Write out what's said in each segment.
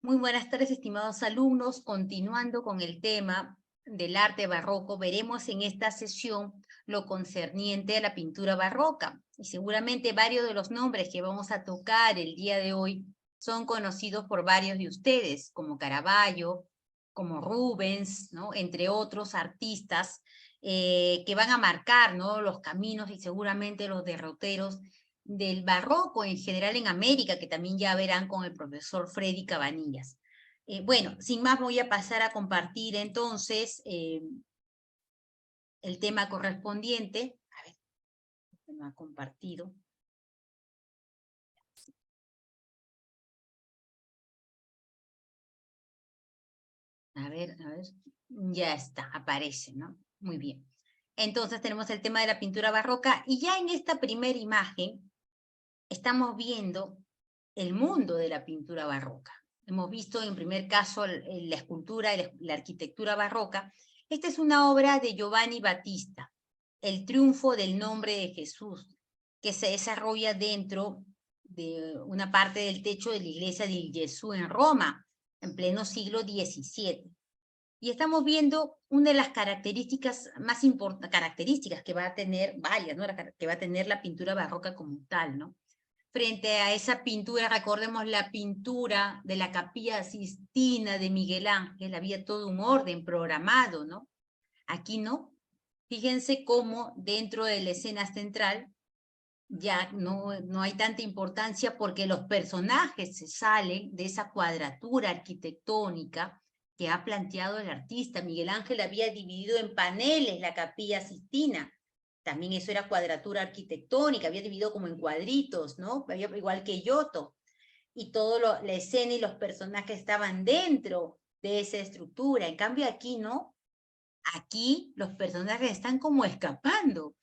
Muy buenas tardes, estimados alumnos. Continuando con el tema del arte barroco, veremos en esta sesión lo concerniente a la pintura barroca. Y seguramente varios de los nombres que vamos a tocar el día de hoy son conocidos por varios de ustedes, como Caravaggio, como Rubens, ¿no? Entre otros artistas que van a marcar, ¿no?, los caminos y seguramente los derroteros del barroco en general en América, que también ya verán con el profesor Freddy Cabanillas. Bueno, sin más voy a pasar a compartir entonces el tema correspondiente. A ver, me ha compartido. A ver, ya está, aparece, ¿no? Muy bien. Entonces tenemos el tema de la pintura barroca y ya en esta primera imagen estamos viendo el mundo de la pintura barroca. Hemos visto en primer caso la escultura y la arquitectura barroca. Esta es una obra de Giovanni Battista, El triunfo del nombre de Jesús, que se desarrolla dentro de una parte del techo de la iglesia de Gesù en Roma, en pleno siglo XVII. Y estamos viendo una de las características más importantes, características que va a tener, varias, ¿no?, que va a tener la pintura barroca como tal, ¿no? Frente a esa pintura, recordemos la pintura de la Capilla Sistina de Miguel Ángel, había todo un orden programado, ¿no? Aquí no. Fíjense cómo dentro de la escena central ya no hay tanta importancia porque los personajes se salen de esa cuadratura arquitectónica que ha planteado el artista. Miguel Ángel había dividido en paneles la Capilla Sistina. También eso era cuadratura arquitectónica, había dividido como en cuadritos, ¿no? Igual que Giotto. Y toda la escena y los personajes estaban dentro de esa estructura. En cambio aquí no. Aquí los personajes están como escapando,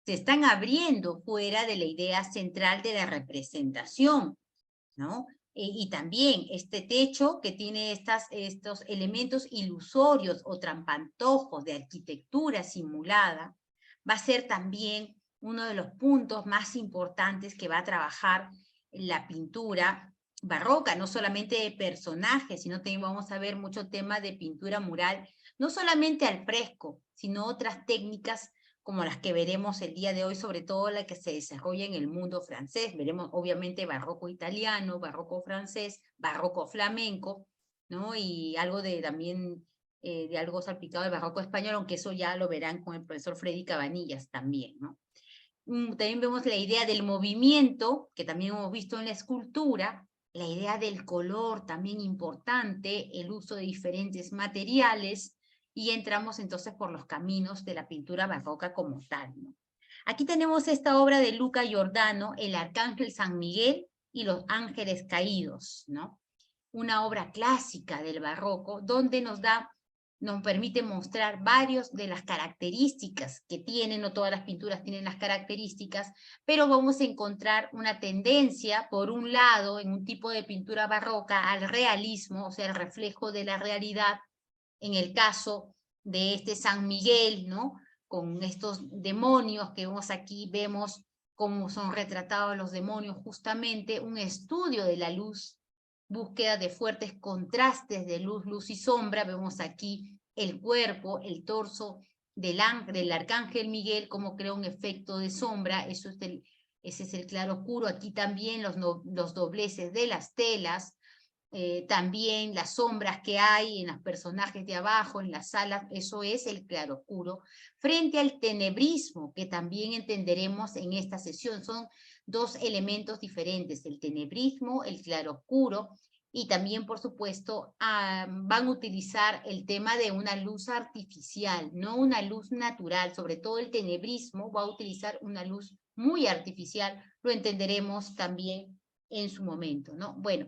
se están abriendo fuera de la idea central de la representación, ¿no? Y también este techo que tiene estos elementos ilusorios o trampantojos de arquitectura simulada, va a ser también uno de los puntos más importantes que va a trabajar la pintura barroca, no solamente de personajes, sino también vamos a ver mucho tema de pintura mural, no solamente al fresco, sino otras técnicas como las que veremos el día de hoy, sobre todo la que se desarrolla en el mundo francés. Veremos obviamente barroco italiano, barroco francés, barroco flamenco, ¿no? Y algo de también, de algo salpicado del barroco español, aunque eso ya lo verán con el profesor Freddy Cabanillas también, ¿no? También vemos la idea del movimiento, que también hemos visto en la escultura, la idea del color también importante, el uso de diferentes materiales, y entramos entonces por los caminos de la pintura barroca como tal, ¿no? Aquí tenemos esta obra de Luca Giordano, El Arcángel San Miguel y los Ángeles Caídos, ¿no? Una obra clásica del barroco, donde nos permite mostrar varias de las características que tienen, no todas las pinturas tienen las características, pero vamos a encontrar una tendencia, por un lado, en un tipo de pintura barroca, al realismo, o sea, el reflejo de la realidad, en el caso de este San Miguel, ¿no?, con estos demonios que vemos aquí, vemos cómo son retratados los demonios, justamente un estudio de la luz, búsqueda de fuertes contrastes de luz, luz y sombra. Vemos aquí el cuerpo, el torso del arcángel Miguel, cómo crea un efecto de sombra, ese es el claro oscuro. Aquí también los dobleces de las telas, también las sombras que hay en los personajes de abajo, en las salas, eso es el claroscuro, frente al tenebrismo, que también entenderemos en esta sesión. Son dos elementos diferentes, el tenebrismo, el claroscuro, y también, por supuesto, van a utilizar el tema de una luz artificial, no una luz natural. Sobre todo el tenebrismo va a utilizar una luz muy artificial, lo entenderemos también en su momento, ¿no? Bueno,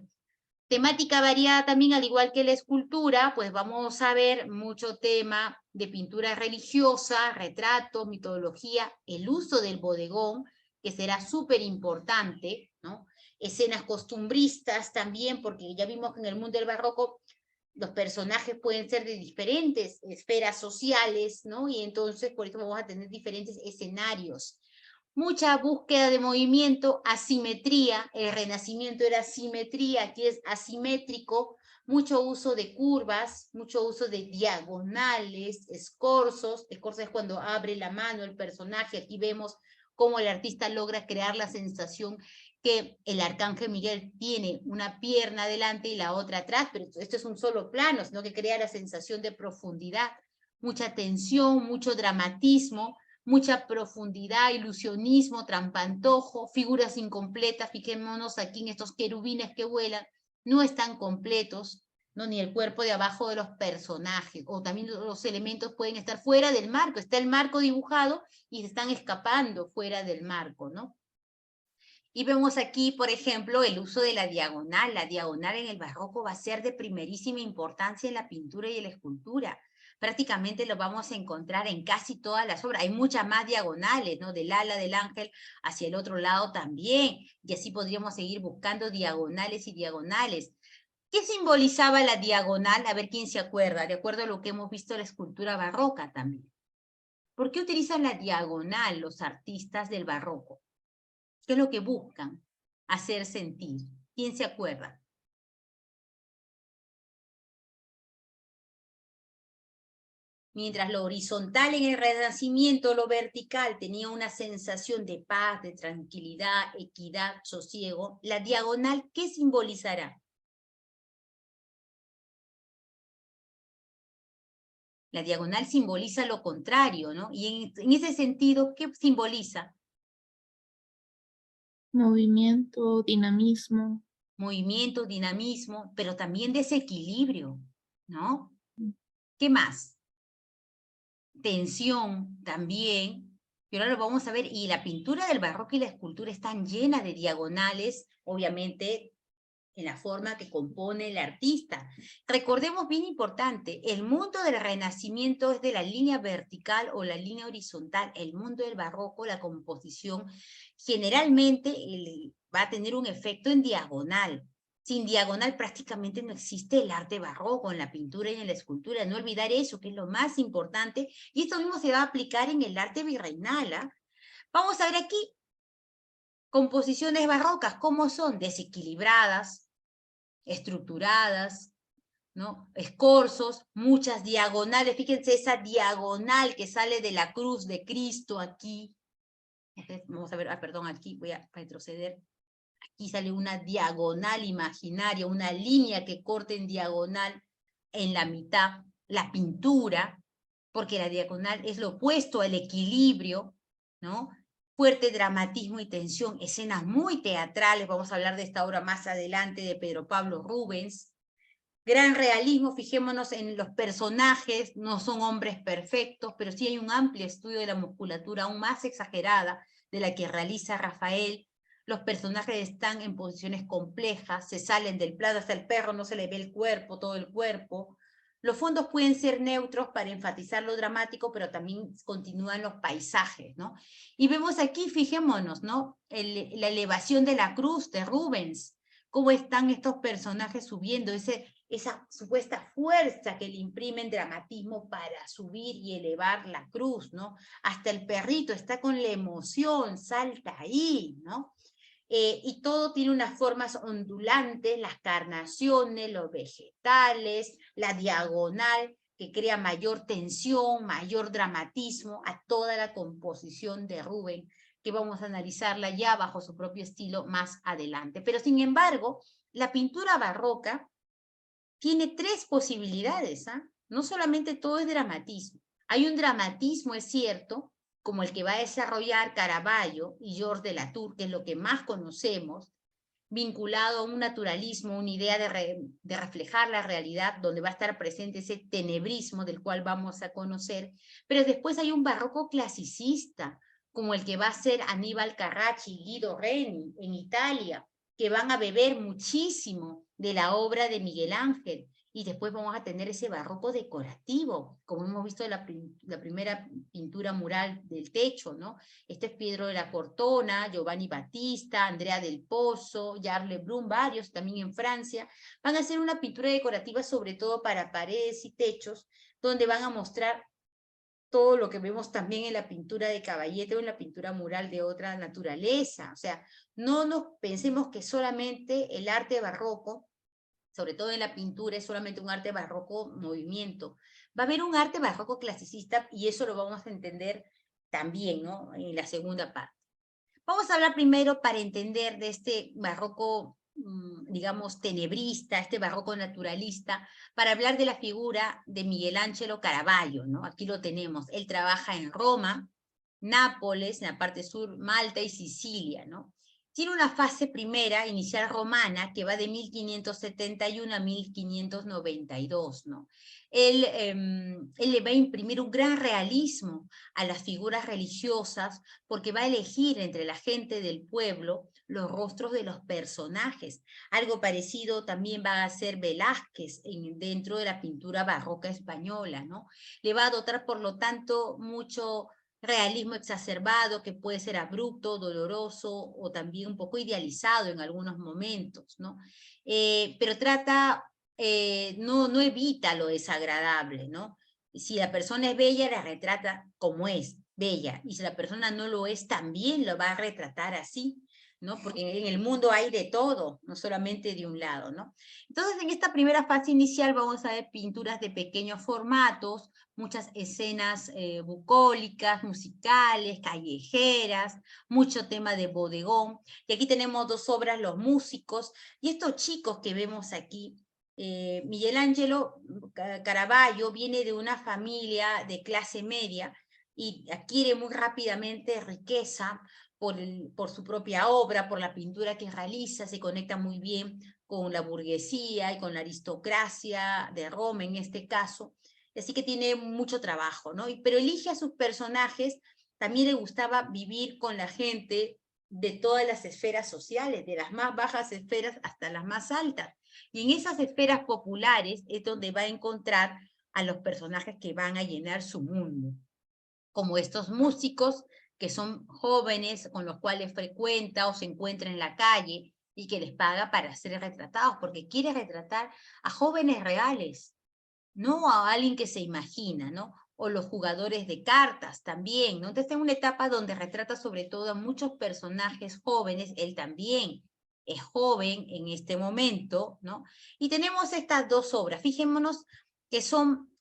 temática variada también, al igual que la escultura, pues vamos a ver mucho tema de pintura religiosa, retrato, mitología, el uso del bodegón, que será súper importante, ¿no? Escenas costumbristas también, porque ya vimos que en el mundo del barroco los personajes pueden ser de diferentes esferas sociales, ¿no? Y entonces por eso vamos a tener diferentes escenarios. mucha búsqueda de movimiento, asimetría, el Renacimiento era simetría, aquí es asimétrico, mucho uso de curvas, mucho uso de diagonales, escorzos es cuando abre la mano el personaje, aquí vemos cómo el artista logra crear la sensación que el arcángel Miguel tiene una pierna adelante y la otra atrás, pero esto es un solo plano, sino que crea la sensación de profundidad, mucha tensión, mucho dramatismo, mucha profundidad, ilusionismo, trampantojo, figuras incompletas. Fijémonos aquí en estos querubines que vuelan, no están completos, ¿no? Ni el cuerpo de abajo de los personajes, o también los elementos pueden estar fuera del marco, está el marco dibujado y se están escapando fuera del marco, ¿no? Y vemos aquí, por ejemplo, el uso de la diagonal. La diagonal en el barroco va a ser de primerísima importancia en la pintura y en la escultura. Prácticamente lo vamos a encontrar en casi todas las obras. Hay muchas más diagonales, ¿no? Del ala del ángel hacia el otro lado también. Y así podríamos seguir buscando diagonales y diagonales. ¿Qué simbolizaba la diagonal? A ver quién se acuerda, de acuerdo a lo que hemos visto en la escultura barroca también. ¿Por qué utilizan la diagonal los artistas del barroco? ¿Qué es lo que buscan hacer sentir? ¿Quién se acuerda? Mientras lo horizontal en el Renacimiento, lo vertical tenía una sensación de paz, de tranquilidad, equidad, sosiego, la diagonal, ¿qué simbolizará? La diagonal simboliza lo contrario, ¿no? Y en ese sentido, ¿qué simboliza? Movimiento, dinamismo. Movimiento, dinamismo, pero también desequilibrio, ¿no? ¿Qué más? Tensión también, y ahora lo vamos a ver, y la pintura del barroco y la escultura están llenas de diagonales, obviamente en la forma que compone el artista. Recordemos bien importante, el mundo del Renacimiento es de la línea vertical o la línea horizontal, el mundo del barroco, la composición, generalmente va a tener un efecto en diagonal. Sin diagonal prácticamente no existe el arte barroco en la pintura y en la escultura. No olvidar eso, que es lo más importante. Y esto mismo se va a aplicar en el arte virreinal. ¿Ah? Vamos a ver aquí composiciones barrocas, cómo son desequilibradas, estructuradas, ¿no? Escorzos, muchas diagonales. Fíjense esa diagonal que sale de la cruz de Cristo aquí. Vamos a ver, perdón, aquí voy a retroceder. Aquí sale una diagonal imaginaria, una línea que corta en diagonal en la mitad, la pintura, porque la diagonal es lo opuesto al equilibrio, ¿no? Fuerte dramatismo y tensión, escenas muy teatrales, vamos a hablar de esta obra más adelante de Pedro Pablo Rubens. Gran realismo, fijémonos en los personajes, no son hombres perfectos, pero sí hay un amplio estudio de la musculatura aún más exagerada de la que realiza Rafael. Los personajes están en posiciones complejas, se salen del plano, hasta el perro no se le ve el cuerpo, todo el cuerpo. Los fondos pueden ser neutros para enfatizar lo dramático, pero también continúan los paisajes, ¿no? Y vemos aquí, fijémonos, ¿no? La elevación de la cruz de Rubens, cómo están estos personajes subiendo, esa supuesta fuerza que le imprimen dramatismo para subir y elevar la cruz, ¿no? Hasta el perrito está con la emoción, salta ahí, ¿no? Y todo tiene unas formas ondulantes, las carnaciones, los vegetales, la diagonal, que crea mayor tensión, mayor dramatismo a toda la composición de Rubén, que vamos a analizarla ya bajo su propio estilo más adelante. Pero sin embargo, la pintura barroca tiene tres posibilidades, ¿ah? No solamente todo es dramatismo. Hay un dramatismo, es cierto, como el que va a desarrollar Caravaggio y Georges de Latour, que es lo que más conocemos, vinculado a un naturalismo, una idea de reflejar la realidad, donde va a estar presente ese tenebrismo del cual vamos a conocer, pero después hay un barroco clasicista, como el que va a ser Aníbal Carracci y Guido Reni en Italia, que van a beber muchísimo de la obra de Miguel Ángel, y después vamos a tener ese barroco decorativo, como hemos visto en la primera pintura mural del techo, ¿no? Este es Pietro de la Cortona, Giovanni Battista, Andrea del Pozo, Charles Brun, varios también en Francia. Van a hacer una pintura decorativa sobre todo para paredes y techos, donde van a mostrar todo lo que vemos también en la pintura de Caballete o en la pintura mural de otra naturaleza. O sea, no nos pensemos que solamente el arte barroco, sobre todo en la pintura, es solamente un arte barroco movimiento. Va a haber un arte barroco clasicista y eso lo vamos a entender también, ¿no? En la segunda parte. Vamos a hablar primero para entender de este barroco, digamos, tenebrista, este barroco naturalista, para hablar de la figura de Miguel Ángelo Caravaggio, ¿no? Aquí lo tenemos. Él trabaja en Roma, Nápoles, en la parte sur, Malta y Sicilia, ¿no? Tiene una fase primera, inicial romana, que va de 1571 a 1592, ¿no? Él le va a imprimir un gran realismo a las figuras religiosas, porque va a elegir entre la gente del pueblo los rostros de los personajes. Algo parecido también va a hacer Velázquez dentro de la pintura barroca española, ¿no? Le va a dotar, por lo tanto, mucho realismo exacerbado, que puede ser abrupto, doloroso o también un poco idealizado en algunos momentos, ¿no? Pero trata, no evita lo desagradable, ¿no? Si la persona es bella, la retrata como es, bella, y si la persona no lo es, también lo va a retratar así, ¿no? Porque en el mundo hay de todo, no solamente de un lado, ¿no? Entonces, en esta primera fase inicial vamos a ver pinturas de pequeños formatos, muchas escenas bucólicas, musicales, callejeras, mucho tema de bodegón. Y aquí tenemos dos obras, Los Músicos, y estos chicos que vemos aquí, Miguel Ángelo Caravaggio viene de una familia de clase media y adquiere muy rápidamente riqueza por su propia obra, por la pintura que realiza, se conecta muy bien con la burguesía y con la aristocracia de Roma en este caso, así que tiene mucho trabajo, ¿no? Pero elige a sus personajes, también le gustaba vivir con la gente de todas las esferas sociales, de las más bajas esferas hasta las más altas. Y en esas esferas populares es donde va a encontrar a los personajes que van a llenar su mundo, como estos músicos que son jóvenes con los cuales frecuenta o se encuentra en la calle y que les paga para ser retratados, porque quiere retratar a jóvenes reales, no a alguien que se imagina, ¿no? O los jugadores de cartas también, ¿no? Entonces, en una etapa donde retrata sobre todo a muchos personajes jóvenes, él también es joven en este momento, ¿no? Y tenemos estas dos obras, fijémonos que son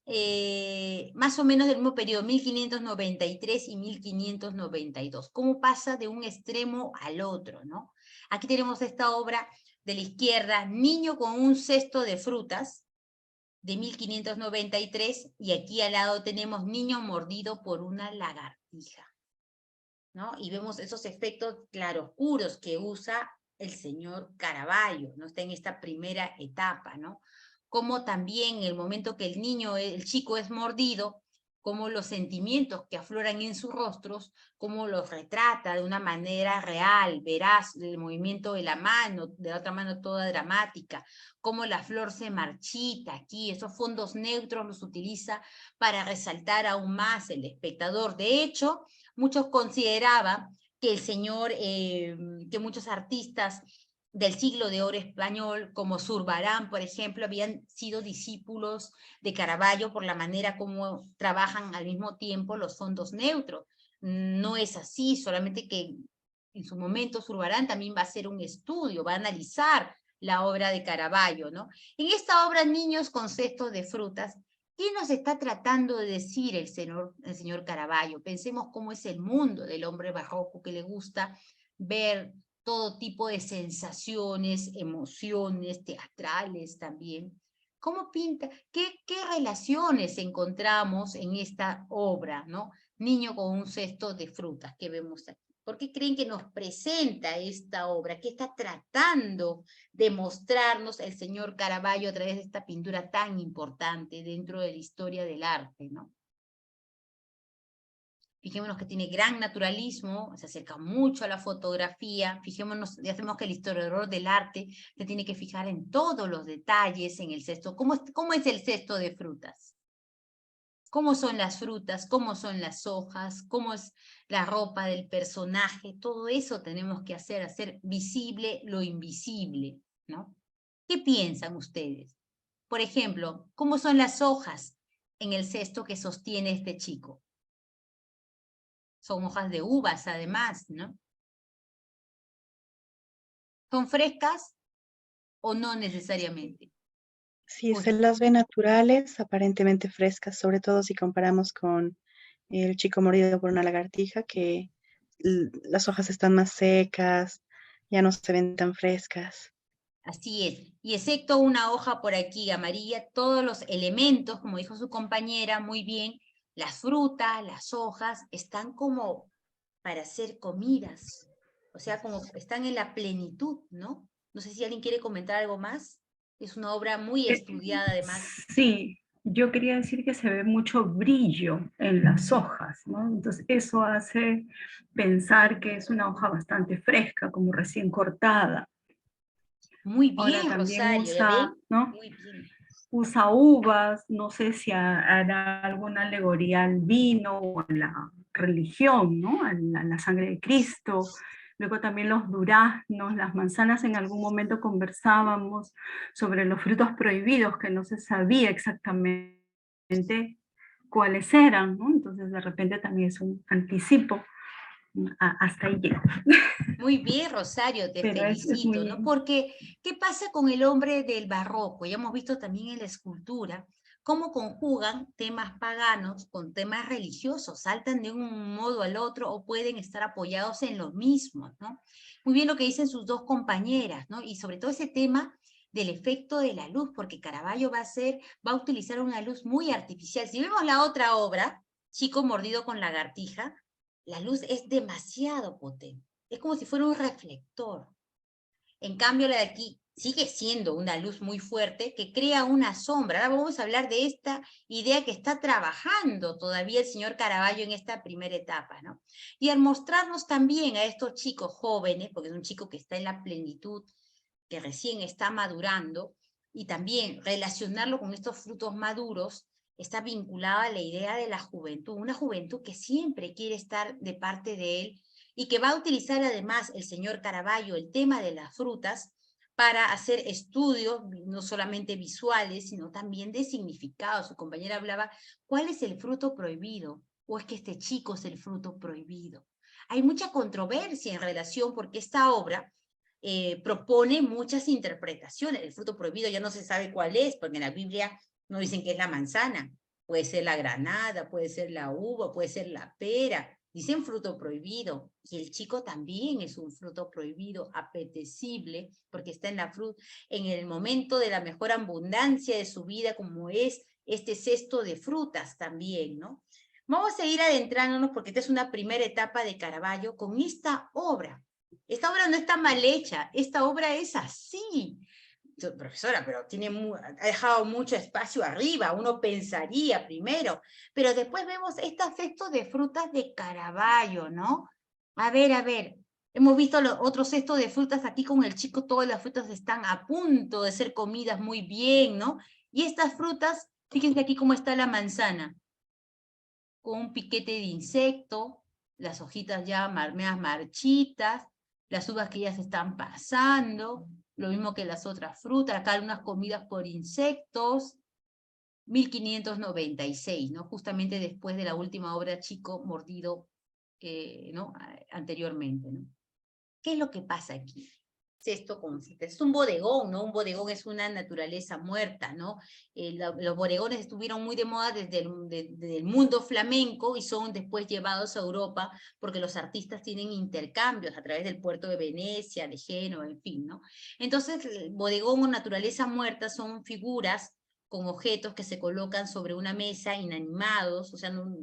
más o menos del mismo periodo, 1593 y 1592. ¿Cómo pasa de un extremo al otro, no? Aquí tenemos esta obra de la izquierda, Niño con un cesto de frutas, de 1593, y aquí al lado tenemos Niño mordido por una lagartija, ¿no? Y vemos esos efectos claroscuros que usa el señor Caravaggio, ¿no? Está en esta primera etapa, ¿no? Como también en el momento que el chico es mordido, como los sentimientos que afloran en sus rostros, como los retrata de una manera real, veraz, el movimiento de la otra mano toda dramática, como la flor se marchita aquí, esos fondos neutros los utiliza para resaltar aún más el espectador. De hecho, muchos consideraban que que muchos artistas del siglo de oro español, como Zurbarán, por ejemplo, habían sido discípulos de Caravaggio por la manera como trabajan al mismo tiempo los fondos neutros. No es así, solamente que en su momento Zurbarán también va a hacer un estudio, va a analizar la obra de Caravaggio, ¿no? En esta obra, Niños con cestos de frutas, ¿qué nos está tratando de decir el señor Caravaggio? Pensemos cómo es el mundo del hombre barroco, que le gusta ver todo tipo de sensaciones, emociones, teatrales también. ¿Cómo pinta? ¿Qué relaciones encontramos en esta obra, ¿no? Niño con un cesto de frutas que vemos aquí. ¿Por qué creen que nos presenta esta obra? ¿Qué está tratando de mostrarnos el señor Caravaggio a través de esta pintura tan importante dentro de la historia del arte, ¿no? Fijémonos que tiene gran naturalismo, se acerca mucho a la fotografía, fijémonos, ya sabemos que el historiador del arte se tiene que fijar en todos los detalles en el cesto. ¿Cómo es el cesto de frutas? ¿Cómo son las frutas? ¿Cómo son las hojas? ¿Cómo es la ropa del personaje? Todo eso tenemos que hacer visible lo invisible, ¿no? ¿Qué piensan ustedes? Por ejemplo, ¿cómo son las hojas en el cesto que sostiene este chico? Son hojas de uvas, además, ¿no? ¿Son frescas o no necesariamente? Sí, Pues, se las ve naturales, aparentemente frescas, sobre todo si comparamos con el chico mordido por una lagartija, que las hojas están más secas, ya no se ven tan frescas. así es. Y excepto una hoja por aquí amarilla, todos los elementos, como dijo su compañera, muy bien, las frutas, las hojas, están como para hacer comidas. O sea, como están en la plenitud, ¿no? No sé si alguien quiere comentar algo más. Es una obra muy estudiada, además. Sí, yo quería decir que se ve mucho brillo en las hojas, ¿no? Entonces eso hace pensar que es una hoja bastante fresca, como recién cortada. Muy Ahora bien, también Rosario, ¿ya ven? usa, ¿no? Muy bien. Usa uvas, no sé si hará alguna alegoría al vino o a la religión, ¿no? A la sangre de Cristo. Luego también los duraznos, las manzanas, en algún momento conversábamos sobre los frutos prohibidos, que no se sabía exactamente cuáles eran, ¿no? Entonces de repente también es un anticipo, hasta ahí llega. Muy bien, Rosario, te Pero es felicito, ¿no? muy... Porque, ¿qué pasa con el hombre del barroco? Ya hemos visto también en la escultura cómo conjugan temas paganos con temas religiosos, saltan de un modo al otro o pueden estar apoyados en los mismos, ¿no? Muy bien lo que dicen sus dos compañeras, ¿no? Y sobre todo ese tema del efecto de la luz, porque Caravaggio va a utilizar una luz muy artificial. Si vemos la otra obra, Chico mordido con lagartija, la luz es demasiado potente. Es como si fuera un reflector. En cambio, la de aquí sigue siendo una luz muy fuerte que crea una sombra. Ahora vamos a hablar de esta idea que está trabajando todavía el señor Caravaggio en esta primera etapa, ¿no? Y al mostrarnos también a estos chicos jóvenes, porque es un chico que está en la plenitud, que recién está madurando, y también relacionarlo con estos frutos maduros, está vinculada a la idea de la juventud, una juventud que siempre quiere estar de parte de él y que va a utilizar además el señor Caravaggio el tema de las frutas para hacer estudios no solamente visuales, sino también de significado. Su compañera hablaba, ¿cuál es el fruto prohibido? ¿O es que este chico es el fruto prohibido? Hay mucha controversia en relación porque esta obra propone muchas interpretaciones. El fruto prohibido ya no se sabe cuál es, porque en la Biblia no dicen que es la manzana, puede ser la granada, puede ser la uva, puede ser la pera, dicen fruto prohibido, y el chico también es un fruto prohibido, apetecible, porque está en el momento de la mejor abundancia de su vida, como es este cesto de frutas también, ¿no? Vamos a ir adentrándonos, porque esta es una primera etapa de Caravaggio, con esta obra. Esta obra no está mal hecha, esta obra es así. Profesora, pero ha dejado mucho espacio arriba, uno pensaría primero, pero después vemos este cesto de frutas de Caravaggio, ¿no? A ver, hemos visto los otros cestos de frutas aquí con el chico, todas las frutas están a punto de ser comidas muy bien, ¿no? Y estas frutas, fíjense aquí cómo está la manzana, con un piquete de insecto, las hojitas ya meas marchitas, las uvas que ya se están pasando, lo mismo que las otras frutas, acá algunas comidas por insectos, 1596, ¿no? Justamente después de la última obra Chico mordido, ¿no? Anteriormente, ¿no? ¿Qué es lo que pasa aquí? Esto consiste, es un bodegón, ¿no? Un bodegón es una naturaleza muerta, ¿no? Los bodegones estuvieron muy de moda desde el mundo flamenco y son después llevados a Europa porque los artistas tienen intercambios a través del puerto de Venecia, de Génova, en fin, ¿no? Entonces, el bodegón o naturaleza muerta son figuras con objetos que se colocan sobre una mesa inanimados, o sea, no,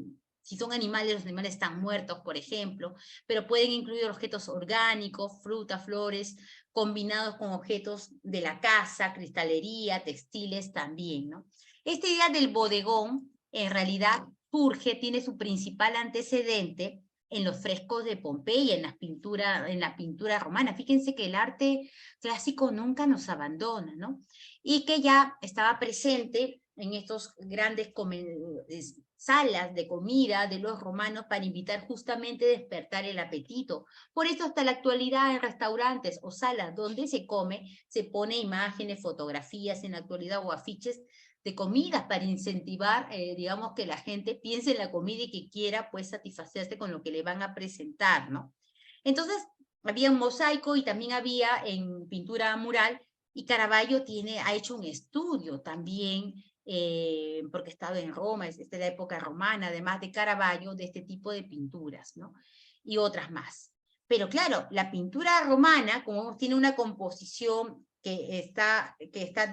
si son animales, los animales están muertos, por ejemplo, pero pueden incluir objetos orgánicos, frutas, flores, combinados con objetos de la casa, cristalería, textiles también, ¿no? Esta idea del bodegón, en realidad, tiene su principal antecedente en los frescos de Pompeya, en la pintura romana. Fíjense que el arte clásico nunca nos abandona, ¿no? Y que ya estaba presente en estos grandes salas de comida de los romanos para invitar justamente a despertar el apetito. Por eso hasta la actualidad en restaurantes o salas donde se come, se pone imágenes, fotografías en la actualidad o afiches de comidas para incentivar, digamos, que la gente piense en la comida y que quiera, pues, satisfacerse con lo que le van a presentar, ¿no? Entonces, había un mosaico y también había en pintura mural, y Caravaggio ha hecho un estudio también, porque ha estado en Roma, es de la época romana, además de Caravaggio, de este tipo de pinturas, ¿no? Y otras más. Pero claro, la pintura romana, como tiene una composición que está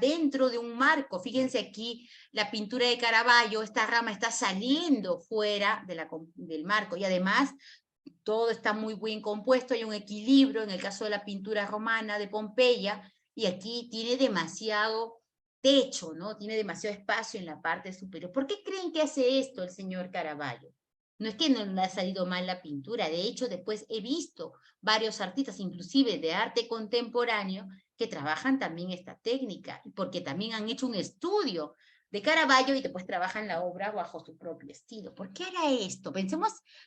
dentro de un marco, fíjense aquí, la pintura de Caravaggio, esta rama está saliendo fuera del marco, y además todo está muy bien compuesto, hay un equilibrio, en el caso de la pintura romana de Pompeya, y aquí tiene demasiado techo, ¿no? Tiene demasiado espacio en la parte superior. ¿Por qué creen que hace esto el señor Caravaggio? No es que no le ha salido mal la pintura, de hecho después he visto varios artistas, inclusive de arte contemporáneo, que trabajan también esta técnica, porque también han hecho un estudio de Caravaggio y después trabajan la obra bajo su propio estilo. ¿Por qué hará esto?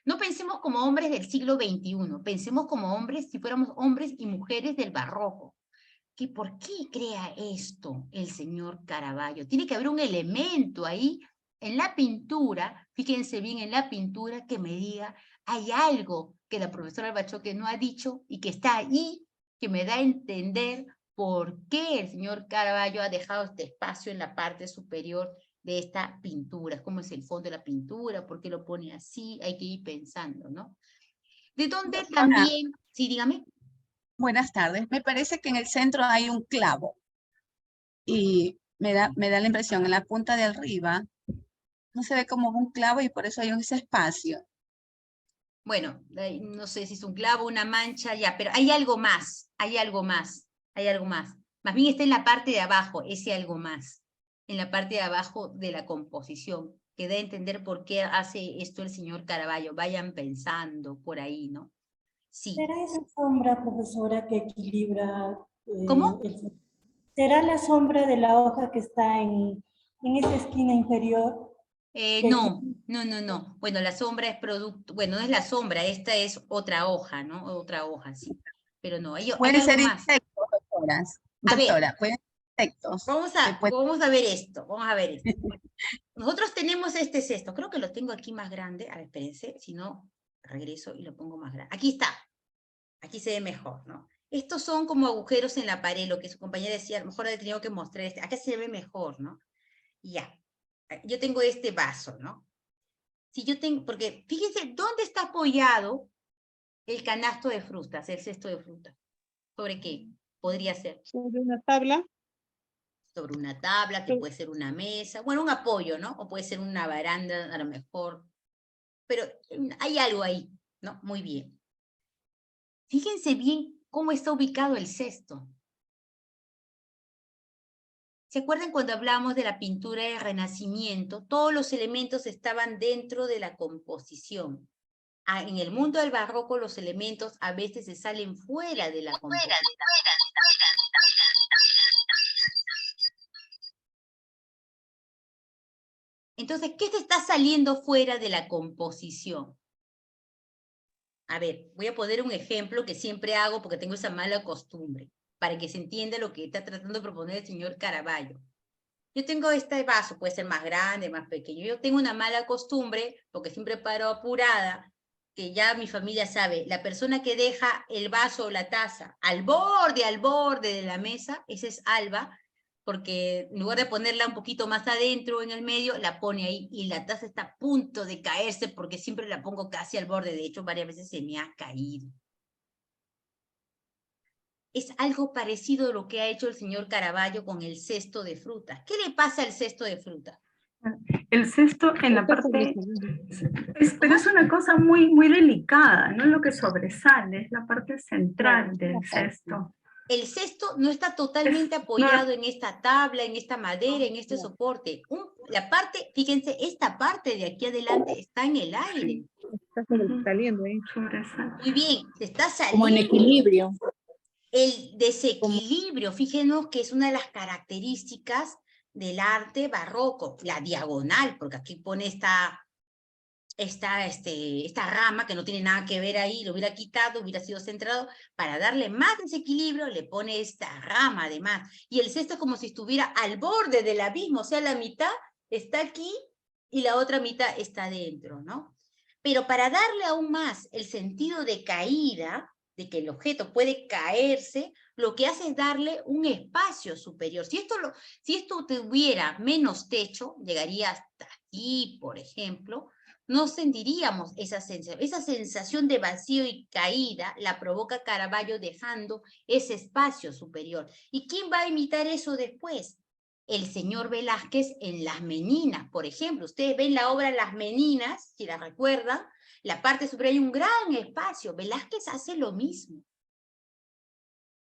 No pensemos como hombres del siglo XXI, pensemos como hombres, si fuéramos hombres y mujeres del barroco. ¿Por qué crea esto el señor Caravaggio? Tiene que haber un elemento ahí en la pintura, fíjense bien en la pintura, que me diga, hay algo que la profesora Bachoque no ha dicho y que está ahí, que me da a entender por qué el señor Caravaggio ha dejado este espacio en la parte superior de esta pintura. ¿Cómo es el fondo de la pintura? ¿Por qué lo pone así? Hay que ir pensando, ¿no? De dónde también, sí, dígame. Buenas tardes. Me parece que en el centro hay un clavo y me da la impresión, en la punta de arriba no se ve como un clavo y por eso hay ese espacio. Bueno, no sé si es un clavo, una mancha, ya, pero hay algo más, hay algo más, hay algo más. Más bien está en la parte de abajo, ese algo más, en la parte de abajo de la composición, que da a entender por qué hace esto el señor Caravaggio. Vayan pensando por ahí, ¿no? Sí. ¿Será esa sombra, profesora, que equilibra? ¿Cómo? ¿Será la sombra de la hoja que está en esa esquina inferior? No. Bueno, la sombra es producto, bueno, no es la sombra, esta es otra hoja, ¿no? Otra hoja, sí. Pero no, hay Pueden algo ser más. insectos, doctoras. A ver, Doctora, pueden ser insectos. vamos a ver esto, vamos a ver esto. Nosotros tenemos este cesto, creo que lo tengo aquí más grande, a ver, espérense, si no, regreso y lo pongo más grande. Aquí está, aquí se ve mejor, ¿no? Estos son como agujeros en la pared, lo que su compañera decía, a lo mejor he tenido que mostrar acá se ve mejor, ¿no? Y ya, yo tengo este vaso, ¿no? Si yo tengo, porque fíjense, ¿dónde está apoyado el canasto de frutas, el cesto de frutas? ¿Sobre qué podría ser? Sobre una tabla. Sobre una tabla, que puede ser una mesa, bueno, un apoyo, ¿no? O puede ser una baranda, a lo mejor. Pero hay algo ahí, ¿no? Muy bien. Fíjense bien cómo está ubicado el cesto. ¿Se acuerdan cuando hablamos de la pintura del Renacimiento? Todos los elementos estaban dentro de la composición. En el mundo del barroco los elementos a veces se salen fuera de la composición. Entonces, ¿qué se está saliendo fuera de la composición? A ver, voy a poner un ejemplo que siempre hago porque tengo esa mala costumbre, para que se entienda lo que está tratando de proponer el señor Caravaggio. Yo tengo este vaso, puede ser más grande, más pequeño. Yo tengo una mala costumbre, porque siempre paro apurada, que ya mi familia sabe, la persona que deja el vaso o la taza al borde de la mesa, esa es Alba, porque en lugar de ponerla un poquito más adentro en el medio, la pone ahí y la taza está a punto de caerse porque siempre la pongo casi al borde. De hecho, varias veces se me ha caído. Es algo parecido a lo que ha hecho el señor Caravaggio con el cesto de fruta. ¿Qué le pasa al cesto de fruta? El cesto en la parte... pero es una cosa muy, muy delicada, no es lo que sobresale, es la parte central del cesto. El cesto no está totalmente apoyado en esta tabla, en esta madera, en este soporte. La parte, fíjense, esta parte de aquí adelante está en el aire. Está saliendo, ¿eh? Muy bien, se está saliendo. Como en equilibrio. El desequilibrio, fíjenos que es una de las características del arte barroco, la diagonal, porque aquí pone esta esta rama que no tiene nada que ver ahí, lo hubiera quitado, hubiera sido centrado, para darle más desequilibrio, le pone esta rama además. Y el cesto es como si estuviera al borde del abismo, o sea, la mitad está aquí y la otra mitad está dentro, ¿no? Pero para darle aún más el sentido de caída, de que el objeto puede caerse, lo que hace es darle un espacio superior. Si esto tuviera menos techo, llegaría hasta aquí, por ejemplo, no sentiríamos esa sensación de vacío y caída la provoca Caravaggio dejando ese espacio superior. ¿Y quién va a imitar eso después? El señor Velázquez en Las Meninas, por ejemplo. Ustedes ven la obra Las Meninas, si la recuerdan, la parte superior hay un gran espacio. Velázquez hace lo mismo,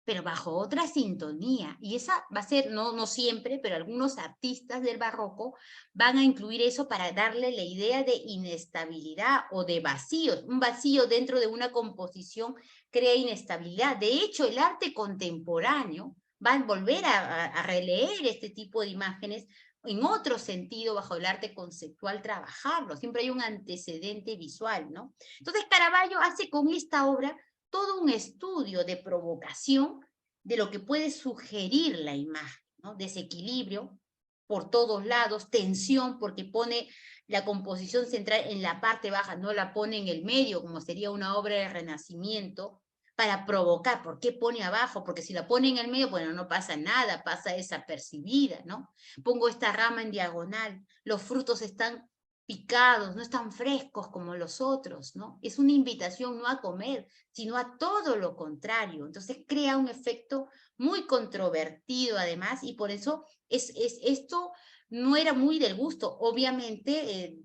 pero bajo otra sintonía. Y esa va a ser, no siempre, pero algunos artistas del barroco van a incluir eso para darle la idea de inestabilidad o de vacíos. Un vacío dentro de una composición crea inestabilidad. De hecho, el arte contemporáneo va a volver a releer este tipo de imágenes en otro sentido, bajo el arte conceptual, trabajarlo. Siempre hay un antecedente visual, ¿no? Entonces, Caravaggio hace con esta obra todo un estudio de provocación de lo que puede sugerir la imagen, ¿no? Desequilibrio por todos lados, tensión, porque pone la composición central en la parte baja, no la pone en el medio, como sería una obra de Renacimiento, para provocar. ¿Por qué pone abajo? Porque si la pone en el medio, bueno, no pasa nada, pasa desapercibida, ¿no? Pongo esta rama en diagonal, los frutos están picados, no están frescos como los otros, ¿no? Es una invitación no a comer, sino a todo lo contrario. Entonces crea un efecto muy controvertido además, y por eso esto no era muy del gusto, obviamente,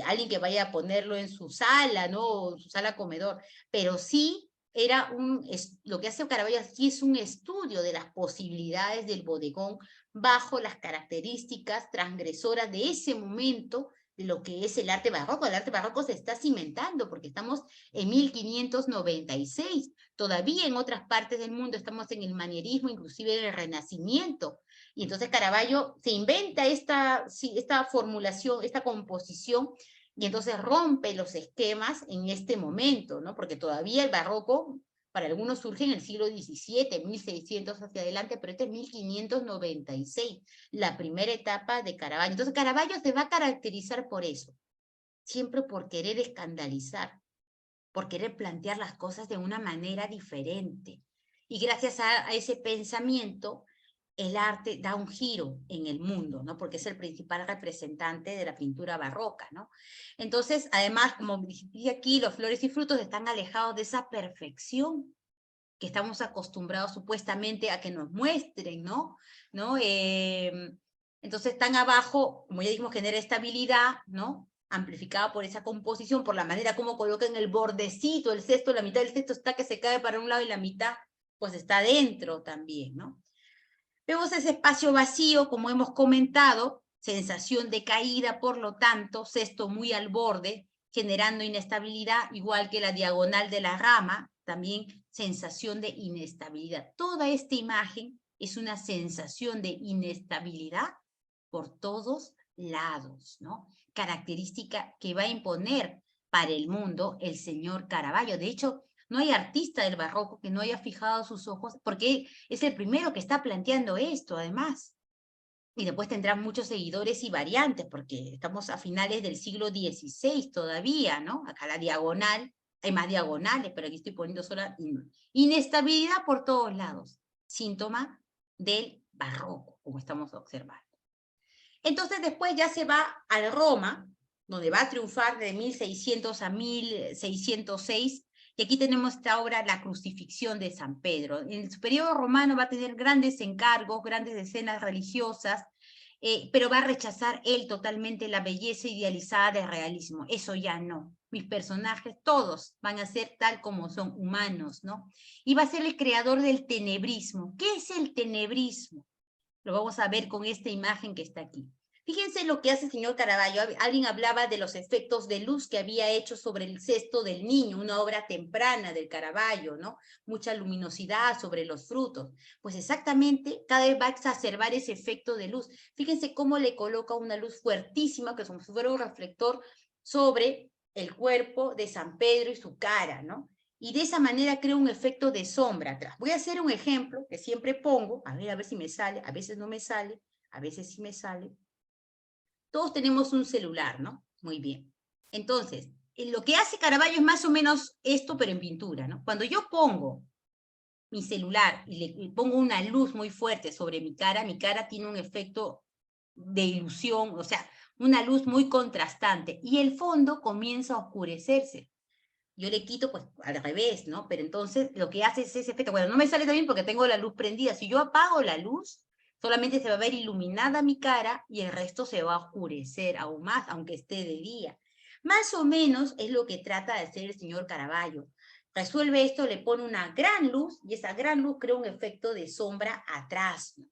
alguien que vaya a ponerlo en su sala, ¿no? O su sala comedor, pero sí era lo que hace Caravaggio aquí es un estudio de las posibilidades del bodegón bajo las características transgresoras de ese momento, de lo que es el arte barroco. El arte barroco se está cimentando porque estamos en 1596. Todavía en otras partes del mundo estamos en el manierismo, inclusive en el Renacimiento. Y entonces Caravaggio se inventa esta formulación, esta composición, y entonces rompe los esquemas en este momento, ¿no? Porque todavía el barroco, para algunos surge en el siglo XVII, 1600 hacia adelante, pero este es 1596, la primera etapa de Caravaggio. Entonces Caravaggio se va a caracterizar por eso, siempre por querer escandalizar, por querer plantear las cosas de una manera diferente. Y gracias a ese pensamiento, el arte da un giro en el mundo, ¿no? Porque es el principal representante de la pintura barroca, ¿no? Entonces, además, como dice aquí, los flores y frutos están alejados de esa perfección que estamos acostumbrados supuestamente a que nos muestren, ¿no? Entonces, están abajo, como ya dijimos, genera estabilidad, ¿no? Amplificada por esa composición, por la manera como colocan el bordecito, el cesto, la mitad del cesto está que se cae para un lado y la mitad, pues está dentro también, ¿no? Vemos ese espacio vacío, como hemos comentado, sensación de caída, por lo tanto, cesto muy al borde, generando inestabilidad, igual que la diagonal de la rama, también sensación de inestabilidad. Toda esta imagen es una sensación de inestabilidad por todos lados, ¿no? Característica que va a imponer para el mundo el señor Caravaggio. De hecho, no hay artista del barroco que no haya fijado sus ojos, porque es el primero que está planteando esto, además. Y después tendrá muchos seguidores y variantes, porque estamos a finales del siglo XVI todavía, ¿no? Acá la diagonal, hay más diagonales, pero aquí estoy poniendo sola inestabilidad por todos lados. Síntoma del barroco, como estamos observando. Entonces después ya se va a Roma, donde va a triunfar de 1600 a 1606, y aquí tenemos esta obra, La Crucifixión de San Pedro. En su periodo romano va a tener grandes encargos, grandes escenas religiosas, pero va a rechazar él totalmente la belleza idealizada del realismo. Eso ya no. Mis personajes, todos van a ser tal como son, humanos, ¿no? Y va a ser el creador del tenebrismo. ¿Qué es el tenebrismo? Lo vamos a ver con esta imagen que está aquí. Fíjense lo que hace el señor Caravaggio. Alguien hablaba de los efectos de luz que había hecho sobre el cesto del niño, una obra temprana del Caravaggio, ¿no? Mucha luminosidad sobre los frutos. Pues exactamente, cada vez va a exacerbar ese efecto de luz. Fíjense cómo le coloca una luz fuertísima, que es como si fuera un reflector, sobre el cuerpo de San Pedro y su cara, ¿no? Y de esa manera creo un efecto de sombra atrás. Voy a hacer un ejemplo que siempre pongo, a ver si me sale, a veces no me sale, a veces sí me sale. Todos tenemos un celular, ¿no? Muy bien. Entonces, lo que hace Caravaggio es más o menos esto, pero en pintura, ¿no? Cuando yo pongo mi celular y le pongo una luz muy fuerte sobre mi cara tiene un efecto de ilusión, o sea, una luz muy contrastante, y el fondo comienza a oscurecerse. Yo le quito, pues, al revés, ¿no? Pero entonces lo que hace es ese efecto. Bueno, no me sale también porque tengo la luz prendida. Si yo apago la luz, solamente se va a ver iluminada mi cara y el resto se va a oscurecer aún más, aunque esté de día. Más o menos es lo que trata de hacer el señor Caravaggio. Resuelve esto, le pone una gran luz y esa gran luz crea un efecto de sombra atrás, ¿no?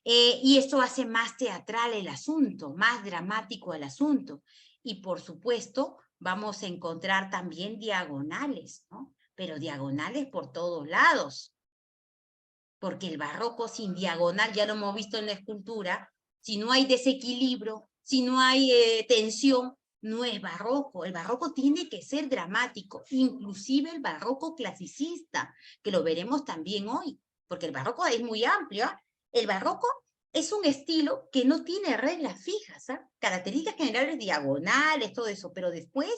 Y esto hace más teatral el asunto, más dramático el asunto. Y por supuesto, vamos a encontrar también diagonales, ¿no? Pero diagonales por todos lados. Porque el barroco sin diagonal, ya lo hemos visto en la escultura, si no hay desequilibrio, si no hay tensión, no es barroco. El barroco tiene que ser dramático, inclusive el barroco clasicista, que lo veremos también hoy, porque el barroco es muy amplio, ¿eh? El barroco es un estilo que no tiene reglas fijas, ¿eh? Características generales diagonales, todo eso, pero después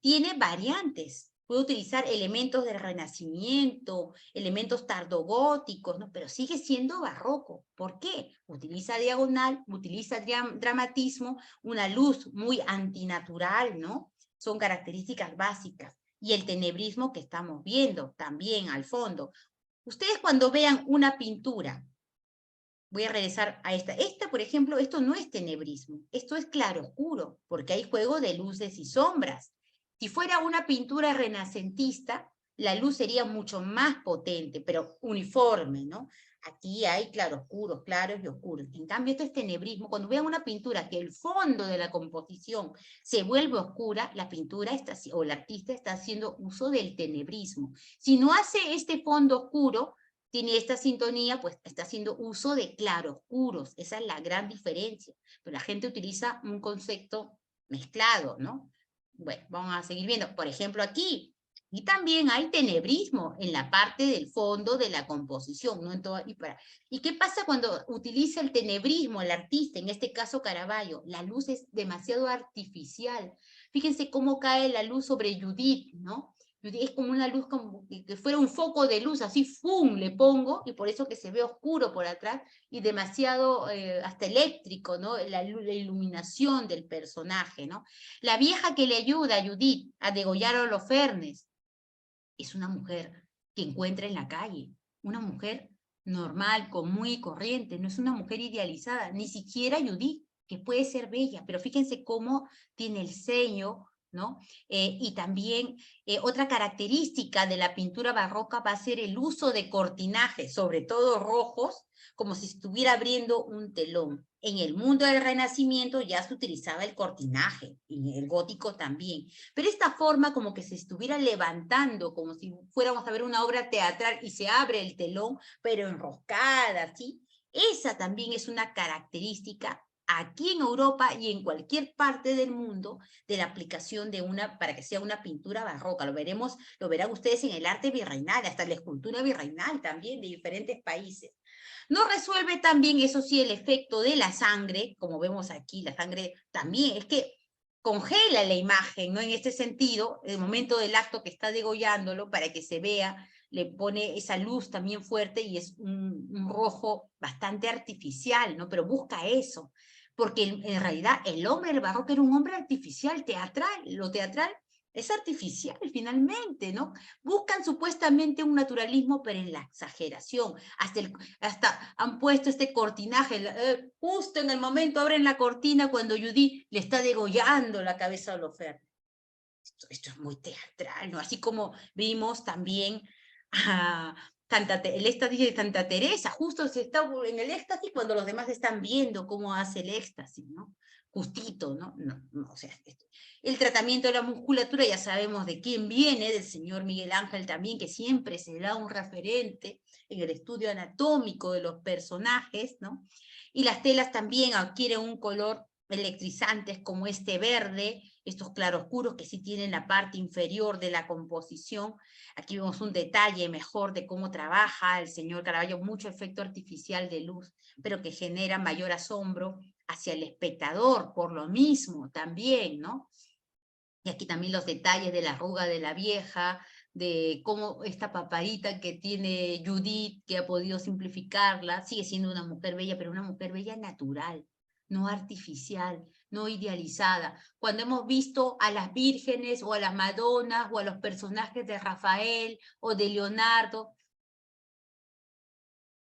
tiene variantes. Puede utilizar elementos del Renacimiento, elementos tardogóticos, ¿no? Pero sigue siendo barroco. ¿Por qué? Utiliza diagonal, utiliza dramatismo, una luz muy antinatural, ¿no? Son características básicas. Y el tenebrismo que estamos viendo también al fondo. Ustedes cuando vean una pintura, voy a regresar a esta. Esta, por ejemplo, esto no es tenebrismo, esto es claroscuro, porque hay juego de luces y sombras. Si fuera una pintura renacentista, la luz sería mucho más potente, pero uniforme, ¿no? Aquí hay claroscuros, claros y oscuros. En cambio, esto es tenebrismo. Cuando vean una pintura que el fondo de la composición se vuelve oscura, la pintura está, o el artista está haciendo uso del tenebrismo. Si no hace este fondo oscuro, tiene esta sintonía, pues está haciendo uso de claroscuros. Esa es la gran diferencia. Pero la gente utiliza un concepto mezclado, ¿no? Bueno, vamos a seguir viendo. Por ejemplo, aquí. Y también hay tenebrismo en la parte del fondo de la composición, ¿no? ¿Y qué pasa cuando utiliza el tenebrismo el artista, en este caso Caravaggio? La luz es demasiado artificial. Fíjense cómo cae la luz sobre Judith, ¿no? Es como una luz, como que fuera un foco de luz, así, ¡fum!, le pongo, y por eso que se ve oscuro por atrás, y demasiado, hasta eléctrico, ¿no? La iluminación del personaje, ¿no? La vieja que le ayuda a Judith a degollar a Holofernes es una mujer que encuentra en la calle, una mujer normal, común y corriente, no es una mujer idealizada, ni siquiera Judith, que puede ser bella, pero fíjense cómo tiene el ceño, ¿no? Y también otra característica de la pintura barroca va a ser el uso de cortinajes, sobre todo rojos, como si estuviera abriendo un telón. En el mundo del Renacimiento ya se utilizaba el cortinaje, y en el gótico también. Pero esta forma como que se estuviera levantando, como si fuéramos a ver una obra teatral y se abre el telón, pero enroscada, ¿sí? Esa también es una característica aquí en Europa y en cualquier parte del mundo de la aplicación de para que sea una pintura barroca. Lo verán ustedes en el arte virreinal, hasta en la escultura virreinal también de diferentes países. No resuelve también, eso sí, el efecto de la sangre, como vemos aquí, la sangre también, es que congela la imagen, ¿no? En este sentido, el momento del acto que está degollándolo, para que se vea, le pone esa luz también fuerte y es un rojo bastante artificial, ¿no? Pero busca eso, porque en realidad el hombre del barroco era un hombre artificial, teatral, lo teatral es artificial finalmente, ¿no? Buscan supuestamente un naturalismo, pero en la exageración, hasta han puesto este cortinaje, justo en el momento abren la cortina cuando Judith le está degollando la cabeza a Holofernes. Esto es muy teatral, ¿no? Así como vimos también a el éxtasis de Santa Teresa, justo se está en el éxtasis cuando los demás están viendo cómo hace el éxtasis, ¿no? Justito, ¿no? No, o sea, el tratamiento de la musculatura ya sabemos de quién viene, del señor Miguel Ángel también, que siempre se da un referente en el estudio anatómico de los personajes, ¿no? Y las telas también adquieren un color electrizantes como este verde, estos claroscuros que sí tienen la parte inferior de la composición. Aquí vemos un detalle mejor de cómo trabaja el señor Caravaggio, mucho efecto artificial de luz, pero que genera mayor asombro hacia el espectador, por lo mismo también, ¿no? Y aquí también los detalles de la arruga de la vieja, de cómo esta papadita que tiene Judith, que ha podido simplificarla, sigue siendo una mujer bella, pero una mujer bella natural, no artificial, no idealizada. Cuando hemos visto a las vírgenes o a las Madonas o a los personajes de Rafael o de Leonardo,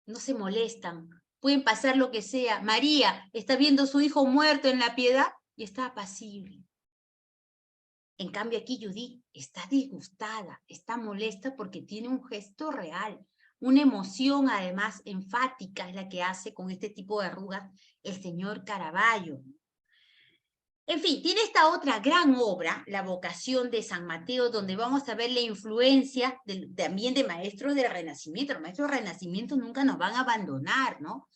no se molestan, pueden pasar lo que sea. María está viendo a su hijo muerto en la piedad y está apacible. En cambio aquí Judith está disgustada, está molesta porque tiene un gesto real, una emoción además enfática es la que hace con este tipo de arrugas el señor Caravaggio. En fin, tiene esta otra gran obra, La vocación de San Mateo, donde vamos a ver la influencia también de maestros del Renacimiento. Los maestros del Renacimiento nunca nos van a abandonar, ¿no?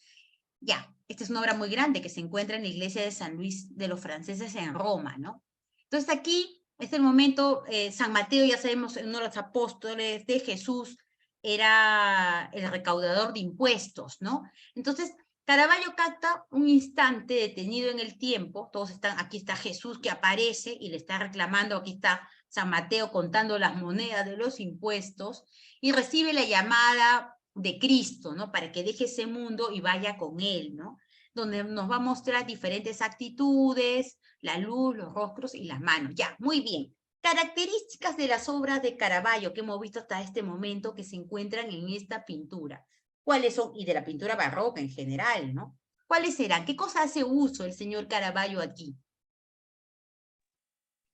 Ya, esta es una obra muy grande que se encuentra en la iglesia de San Luis de los franceses en Roma, ¿no? Entonces aquí es el momento, San Mateo, ya sabemos, uno de los apóstoles de Jesús, era el recaudador de impuestos, ¿no? Entonces, Caravaggio capta un instante detenido en el tiempo, todos están, aquí está Jesús que aparece y le está reclamando, aquí está San Mateo contando las monedas de los impuestos, y recibe la llamada de Cristo, ¿no? Para que deje ese mundo y vaya con él, ¿no? Donde nos va a mostrar diferentes actitudes, la luz, los rostros y las manos. Ya, muy bien. Características de las obras de Caravaggio que hemos visto hasta este momento que se encuentran en esta pintura. ¿Cuáles son? Y de la pintura barroca en general, ¿no? ¿Cuáles serán? ¿Qué cosa hace uso el señor Caravaggio aquí?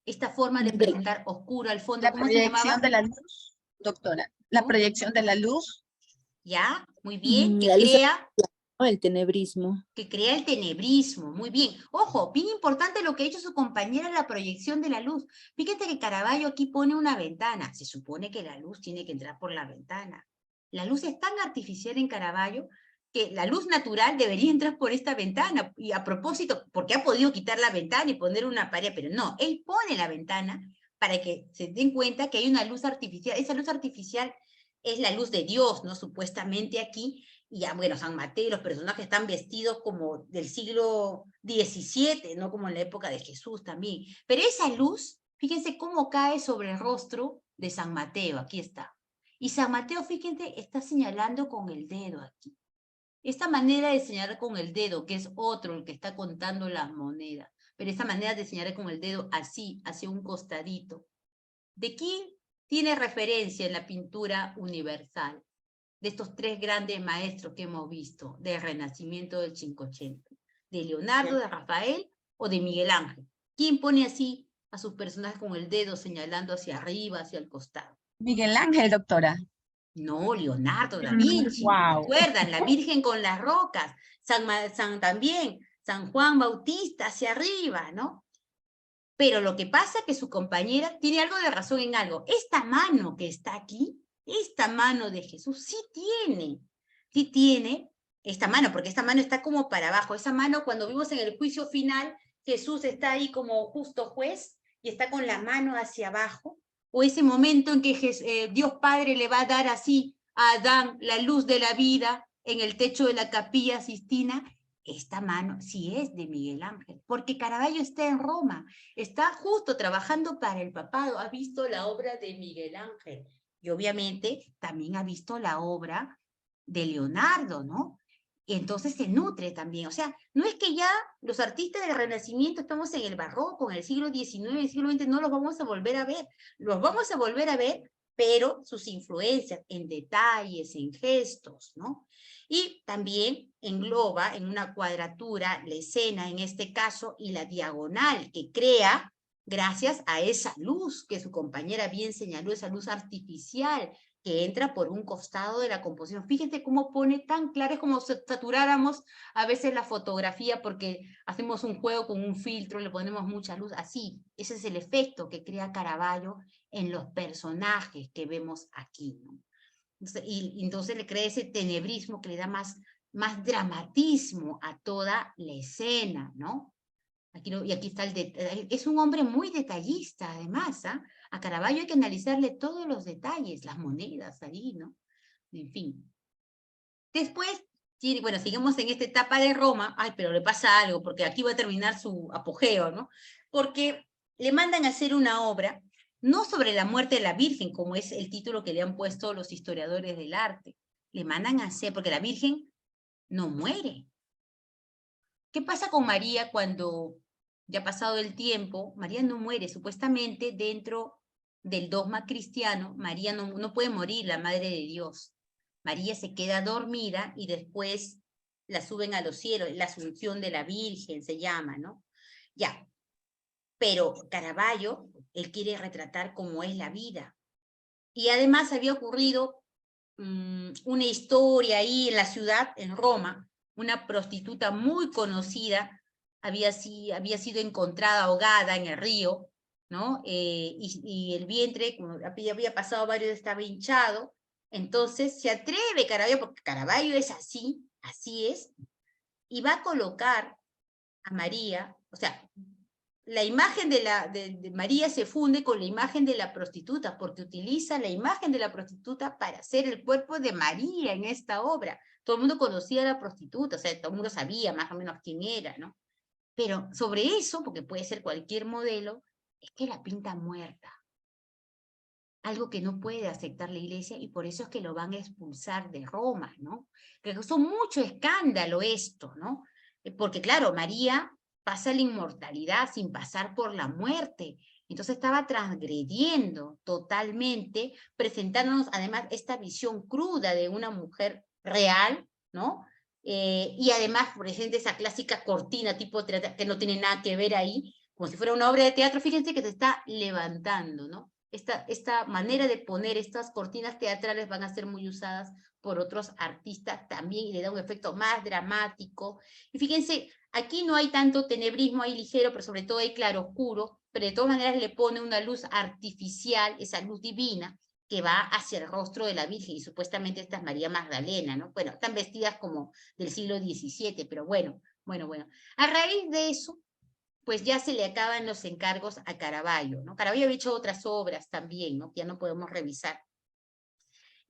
Esta forma de presentar oscuro al fondo, La ¿cómo se llamaba? proyección de la luz, doctora. La ¿No? proyección de la luz. Ya, muy bien, que La luz, crea ¿no? El tenebrismo. que crea el tenebrismo, muy bien. Ojo, bien importante lo que ha hecho su compañera en la proyección de la luz. Fíjate que Caravaggio aquí pone una ventana, se supone que la luz tiene que entrar por la ventana. La luz es tan artificial en Caravaggio que la luz natural debería entrar por esta ventana, y a propósito, porque ha podido quitar la ventana y poner una pared, pero no, él pone la ventana para que se den cuenta que hay una luz artificial. Esa luz artificial es la luz de Dios, ¿no? Supuestamente aquí, y ya, bueno, San Mateo, los personajes están vestidos como del siglo XVII, no como en la época de Jesús también. Pero esa luz, fíjense cómo cae sobre el rostro de San Mateo, aquí está. Y San Mateo, fíjense, está señalando con el dedo aquí. Esta manera de señalar con el dedo, que es otro el que está contando las monedas, pero esta manera de señalar con el dedo así, hacia un costadito. ¿De quién tiene referencia en la pintura universal? De estos tres grandes maestros que hemos visto del Renacimiento del 580, de Leonardo, de Rafael o de Miguel Ángel. ¿Quién pone así a sus personajes con el dedo señalando hacia arriba, hacia el costado? Miguel Ángel, doctora. No, Leonardo da Vinci. Wow. ¿Recuerdan? La Virgen con las rocas, también, San Juan Bautista hacia arriba, ¿no? Pero lo que pasa es que su compañera tiene algo de razón en algo. Esta mano que está aquí, esta mano de Jesús, sí tiene esta mano, porque esta mano está como para abajo. Esa mano, cuando vimos en el juicio final, Jesús está ahí como justo juez y está con la mano hacia abajo. O ese momento en que Dios Padre le va a dar así a Adán la luz de la vida en el techo de la Capilla Sistina. Esta mano sí es de Miguel Ángel, porque Caravaggio está en Roma, está justo trabajando para el papado, ha visto la obra de Miguel Ángel, y obviamente también ha visto la obra de Leonardo, ¿no? Y entonces se nutre también, o sea, no es que ya los artistas del Renacimiento estamos en el Barroco, en el siglo XIX, en el siglo XX, no los vamos a volver a ver, los vamos a volver a ver, pero sus influencias en detalles, en gestos, ¿no? Y también engloba en una cuadratura la escena, en este caso, y la diagonal que crea gracias a esa luz que su compañera bien señaló, esa luz artificial que entra por un costado de la composición. Fíjense cómo pone tan claro, es como si saturáramos a veces la fotografía porque hacemos un juego con un filtro, le ponemos mucha luz, así. Ese es el efecto que crea Caravaggio en los personajes que vemos aquí, ¿no? Y entonces le crea ese tenebrismo que le da más dramatismo a toda la escena, ¿no? Y aquí está es un hombre muy detallista, además, ¿ah? A Caravaggio hay que analizarle todos los detalles, las monedas ahí, ¿no? En fin. Después, bueno, seguimos en esta etapa de Roma, ay, pero le pasa algo, porque aquí va a terminar su apogeo, ¿no? Porque le mandan a hacer una obra, no sobre la muerte de la Virgen, como es el título que le han puesto los historiadores del arte. Le mandan a hacer, porque la Virgen no muere. ¿Qué pasa con María cuando ya ha pasado el tiempo? María no muere, supuestamente dentro del dogma cristiano, María no puede morir, la Madre de Dios. María se queda dormida y después la suben a los cielos, la Asunción de la Virgen se llama, ¿no? Ya, pero Caravaggio, él quiere retratar cómo es la vida. Y además había ocurrido una historia ahí en la ciudad, en Roma, una prostituta muy conocida había sido encontrada ahogada en el río, ¿no? Y el vientre, como había pasado varios, estaba hinchado. Entonces se atreve Caravaggio, porque Caravaggio es así es, y va a colocar a María, o sea, la imagen de María se funde con la imagen de la prostituta, porque utiliza la imagen de la prostituta para hacer el cuerpo de María en esta obra. Todo el mundo conocía a la prostituta, o sea, todo el mundo sabía más o menos quién era, ¿no? Pero sobre eso, porque puede ser cualquier modelo, es que la pinta muerta. Algo que no puede aceptar la iglesia y por eso es que lo van a expulsar de Roma, ¿no? Que causó mucho escándalo esto, ¿no? Porque claro, María pasa la inmortalidad sin pasar por la muerte. Entonces estaba transgrediendo totalmente, presentándonos además esta visión cruda de una mujer real, ¿no? Y además presenta esa clásica cortina tipo teatro, que no tiene nada que ver ahí, como si fuera una obra de teatro. Fíjense que se está levantando, ¿no? Esta manera de poner estas cortinas teatrales van a ser muy usadas por otros artistas también y le da un efecto más dramático. Y fíjense, aquí no hay tanto tenebrismo, hay ligero, pero sobre todo hay claroscuro, pero de todas maneras le pone una luz artificial, esa luz divina, que va hacia el rostro de la Virgen, y supuestamente esta es María Magdalena, ¿no? Bueno, están vestidas como del siglo XVII, pero bueno. A raíz de eso, pues ya se le acaban los encargos a Caravaggio, ¿no? Caravaggio había hecho otras obras también, ¿no? Que ya no podemos revisar.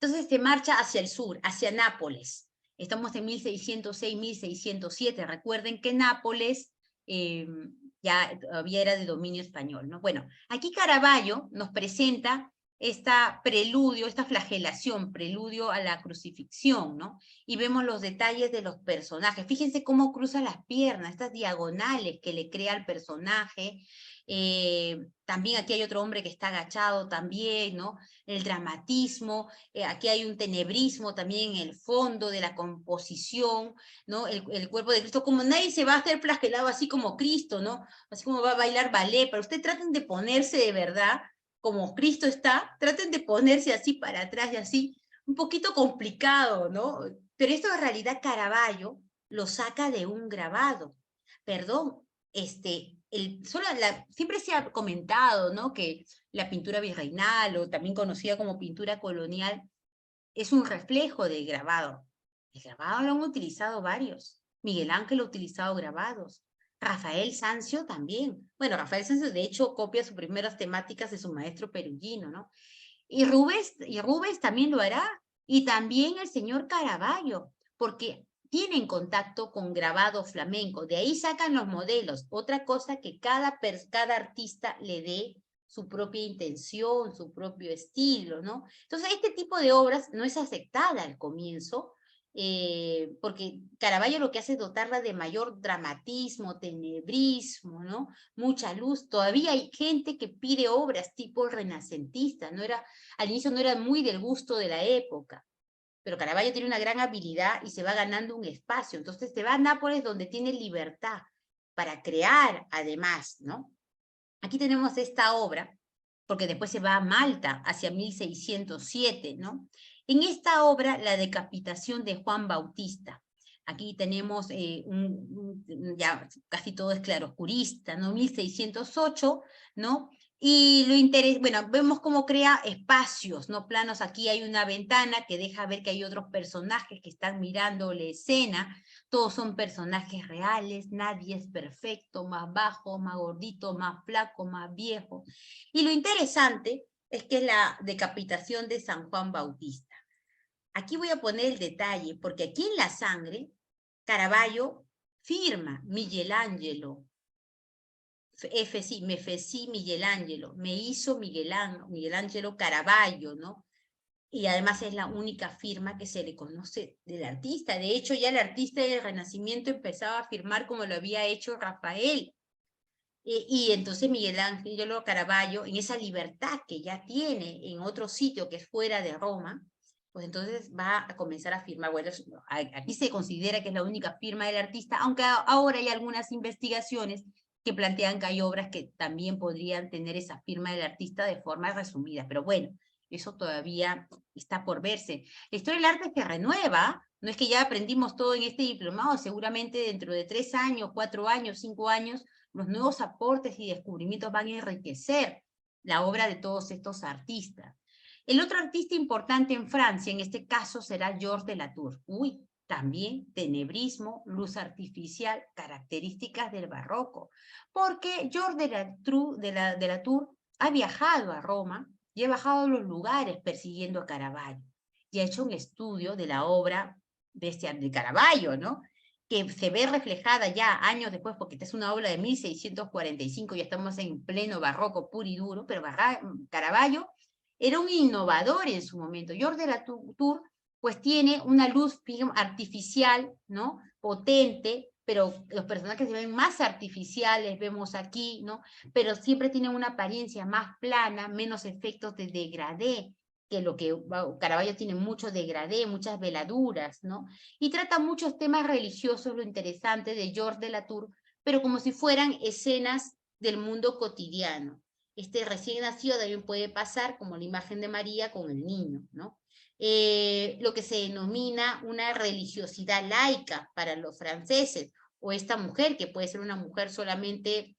Entonces se marcha hacia el sur, hacia Nápoles. Estamos en 1606, 1607. Recuerden que Nápoles ya todavía era de dominio español, ¿no? Bueno, aquí Caravaggio nos presenta esta flagelación, preludio a la crucifixión, ¿no? Y vemos los detalles de los personajes. Fíjense cómo cruza las piernas, estas diagonales que le crea al personaje. También aquí hay otro hombre que está agachado también, ¿no? El dramatismo, aquí hay un tenebrismo también en el fondo de la composición, ¿no? El cuerpo de Cristo, como nadie se va a hacer flagelado así como Cristo, ¿no? Así como va a bailar ballet, pero ustedes traten de ponerse de verdad como Cristo está, traten de ponerse así para atrás y así, un poquito complicado, ¿no? Pero esto en realidad Caravaggio lo saca de un grabado. Perdón, siempre se ha comentado, ¿no? Que la pintura virreinal, o también conocida como pintura colonial, es un reflejo del grabado. El grabado lo han utilizado varios. Miguel Ángel lo ha utilizado grabados. Rafael Sanzio también. Bueno, Rafael Sanzio de hecho copia sus primeras temáticas de su maestro Perugino, ¿no? Y Rubens también lo hará. Y también el señor Caravaggio, porque tienen contacto con grabado flamenco. De ahí sacan los modelos. Otra cosa que cada artista le dé su propia intención, su propio estilo, ¿no? Entonces, este tipo de obras no es aceptada al comienzo, porque Caravaggio lo que hace es dotarla de mayor dramatismo, tenebrismo, ¿no? Mucha luz. Todavía hay gente que pide obras tipo renacentista, al inicio no era muy del gusto de la época, pero Caravaggio tiene una gran habilidad y se va ganando un espacio. Entonces se va a Nápoles, donde tiene libertad para crear además, ¿no? Aquí tenemos esta obra, porque después se va a Malta, hacia 1607, ¿no? En esta obra, La decapitación de Juan Bautista. Aquí tenemos, ya casi todo es claroscurista, ¿no? 1608, ¿no? Y bueno, vemos cómo crea espacios, no planos. Aquí hay una ventana que deja ver que hay otros personajes que están mirando la escena. Todos son personajes reales, nadie es perfecto, más bajo, más gordito, más flaco, más viejo. Y lo interesante es que es la decapitación de San Juan Bautista. Aquí voy a poner el detalle, porque aquí en la sangre, Caravaggio firma Michelangelo. Me feci Michelangelo, me hizo Michelangelo Caravaggio, ¿no? Y además es la única firma que se le conoce del artista. De hecho, ya el artista del Renacimiento empezaba a firmar como lo había hecho Rafael. Y entonces Michelangelo Caravaggio, en esa libertad que ya tiene en otro sitio que es fuera de Roma, pues entonces va a comenzar a firmar. Bueno, aquí se considera que es la única firma del artista, aunque ahora hay algunas investigaciones que plantean que hay obras que también podrían tener esa firma del artista de forma resumida, pero bueno, eso todavía está por verse. La historia del arte se renueva, no es que ya aprendimos todo en este diplomado, seguramente dentro de 3 años, 4 años, 5 años, los nuevos aportes y descubrimientos van a enriquecer la obra de todos estos artistas. El otro artista importante en Francia, en este caso, será Georges de Latour. También tenebrismo, luz artificial, características del barroco. Porque Georges de Latour ha viajado a Roma y ha bajado a los lugares persiguiendo a Caravaggio. Y ha hecho un estudio de la obra de Caravaggio, ¿no? Que se ve reflejada ya años después, porque esta es una obra de 1645, ya estamos en pleno barroco puro y duro, pero Caravaggio era un innovador en su momento. Georges de Latour pues tiene una luz artificial, ¿no? Potente, pero los personajes se ven más artificiales, vemos aquí, ¿no? Pero siempre tienen una apariencia más plana, menos efectos de degradé, que lo que Caravaggio tiene mucho degradé, muchas veladuras, ¿no? Y trata muchos temas religiosos, lo interesante de Georges de Latour, pero como si fueran escenas del mundo cotidiano. Este recién nacido también puede pasar como la imagen de María con el niño, ¿no? Lo que se denomina una religiosidad laica para los franceses, o esta mujer, que puede ser una mujer solamente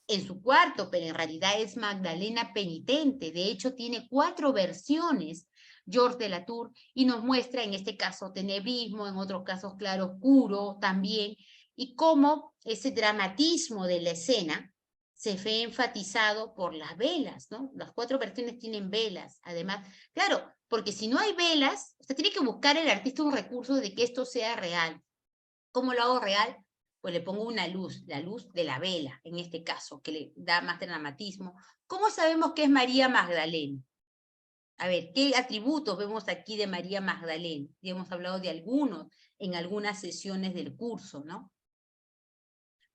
en su cuarto, pero en realidad es Magdalena penitente. De hecho, tiene 4 versiones Georges de Latour, y nos muestra en este caso tenebrismo, en otros casos claroscuro también, y cómo ese dramatismo de la escena se ve enfatizado por las velas, ¿no? Las 4 versiones tienen velas, además. Claro, porque si no hay velas, usted tiene que buscar el artista un recurso de que esto sea real. ¿Cómo lo hago real? Pues le pongo una luz, la luz de la vela, en este caso, que le da más dramatismo. ¿Cómo sabemos que es María Magdalena? A ver, ¿qué atributos vemos aquí de María Magdalena? Ya hemos hablado de algunos en algunas sesiones del curso, ¿no?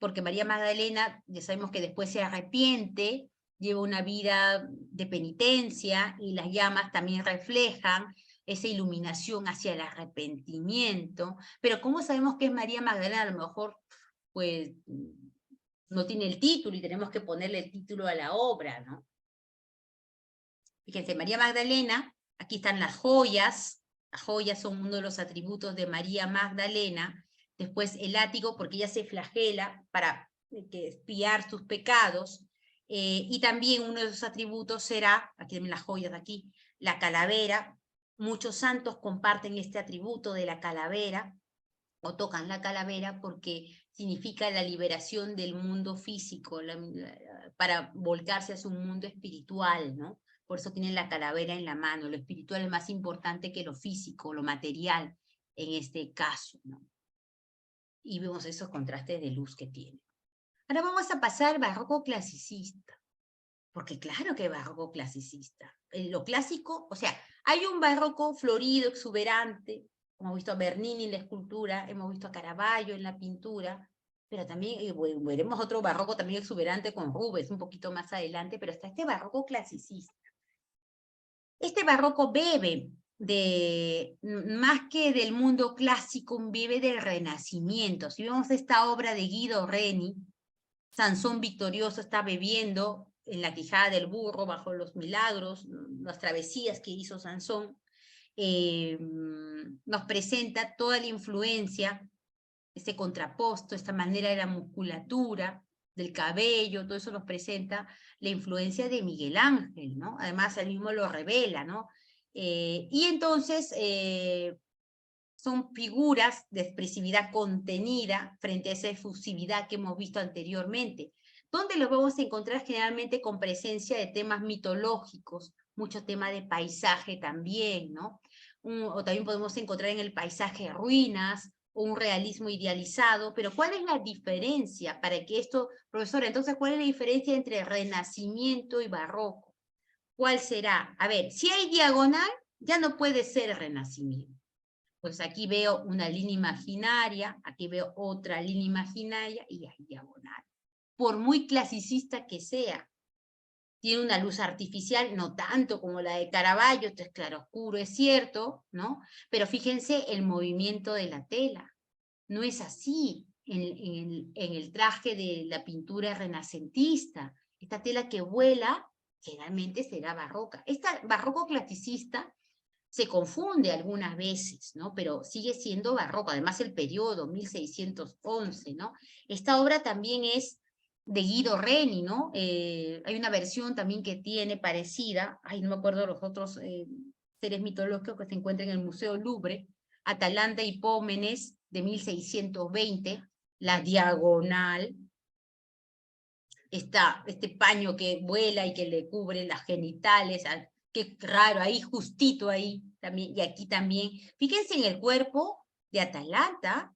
Porque María Magdalena, ya sabemos que después se arrepiente, lleva una vida de penitencia, y las llamas también reflejan esa iluminación hacia el arrepentimiento. Pero ¿cómo sabemos que es María Magdalena? A lo mejor, pues, no tiene el título y tenemos que ponerle el título a la obra, ¿no? Fíjense, María Magdalena, aquí están las joyas son uno de los atributos de María Magdalena. Después el látigo, porque ella se flagela para expiar sus pecados, y también uno de sus atributos será, aquí tienen las joyas de aquí, la calavera. Muchos santos comparten este atributo de la calavera, o tocan la calavera, porque significa la liberación del mundo físico, para volcarse hacia un mundo espiritual, ¿no? Por eso tienen la calavera en la mano. Lo espiritual es más importante que lo físico, lo material, en este caso, ¿no? Y vemos esos contrastes de luz que tiene. Ahora vamos a pasar al barroco clasicista, porque claro que es barroco clasicista. En lo clásico, o sea, hay un barroco florido, exuberante. Hemos visto a Bernini en la escultura, hemos visto a Caravaggio en la pintura, pero también veremos otro barroco también exuberante con Rubens un poquito más adelante, pero está este barroco clasicista. Este barroco bebe más que del mundo clásico, bebe del Renacimiento. Si vemos esta obra de Guido Reni, Sansón victorioso está bebiendo en la quijada del burro bajo los milagros, las travesías que hizo Sansón. Nos presenta toda la influencia, este contraposto, esta manera de la musculatura, del cabello, todo eso nos presenta la influencia de Miguel Ángel, ¿no? Además, él mismo lo revela, ¿no? Y entonces, son figuras de expresividad contenida frente a esa efusividad que hemos visto anteriormente, donde los vamos a encontrar generalmente con presencia de temas mitológicos, mucho tema de paisaje también, ¿no? O también podemos encontrar en el paisaje ruinas, o un realismo idealizado, pero ¿cuál es la diferencia para que esto, profesora, entonces, cuál es la diferencia entre Renacimiento y Barroco? ¿Cuál será? A ver, si hay diagonal, ya no puede ser Renacimiento. Pues aquí veo una línea imaginaria, aquí veo otra línea imaginaria y hay diagonal. Por muy clasicista que sea, tiene una luz artificial, no tanto como la de Caravaggio, esto es claroscuro, es cierto, ¿no? Pero fíjense el movimiento de la tela. No es así en el traje de la pintura renacentista. Esta tela que vuela, generalmente será barroca. Esta barroco clasicista se confunde algunas veces, ¿no? Pero sigue siendo barroco, además el periodo, 1611, ¿no? Esta obra también es de Guido Reni, ¿no? Hay una versión también que tiene parecida, ay, no me acuerdo los otros seres mitológicos que se encuentran en el Museo Louvre, Atalanta y Pómenes, de 1620, la diagonal, está este paño que vuela y que le cubre las genitales, qué raro, ahí justito ahí, también, y aquí también. Fíjense en el cuerpo de Atalanta,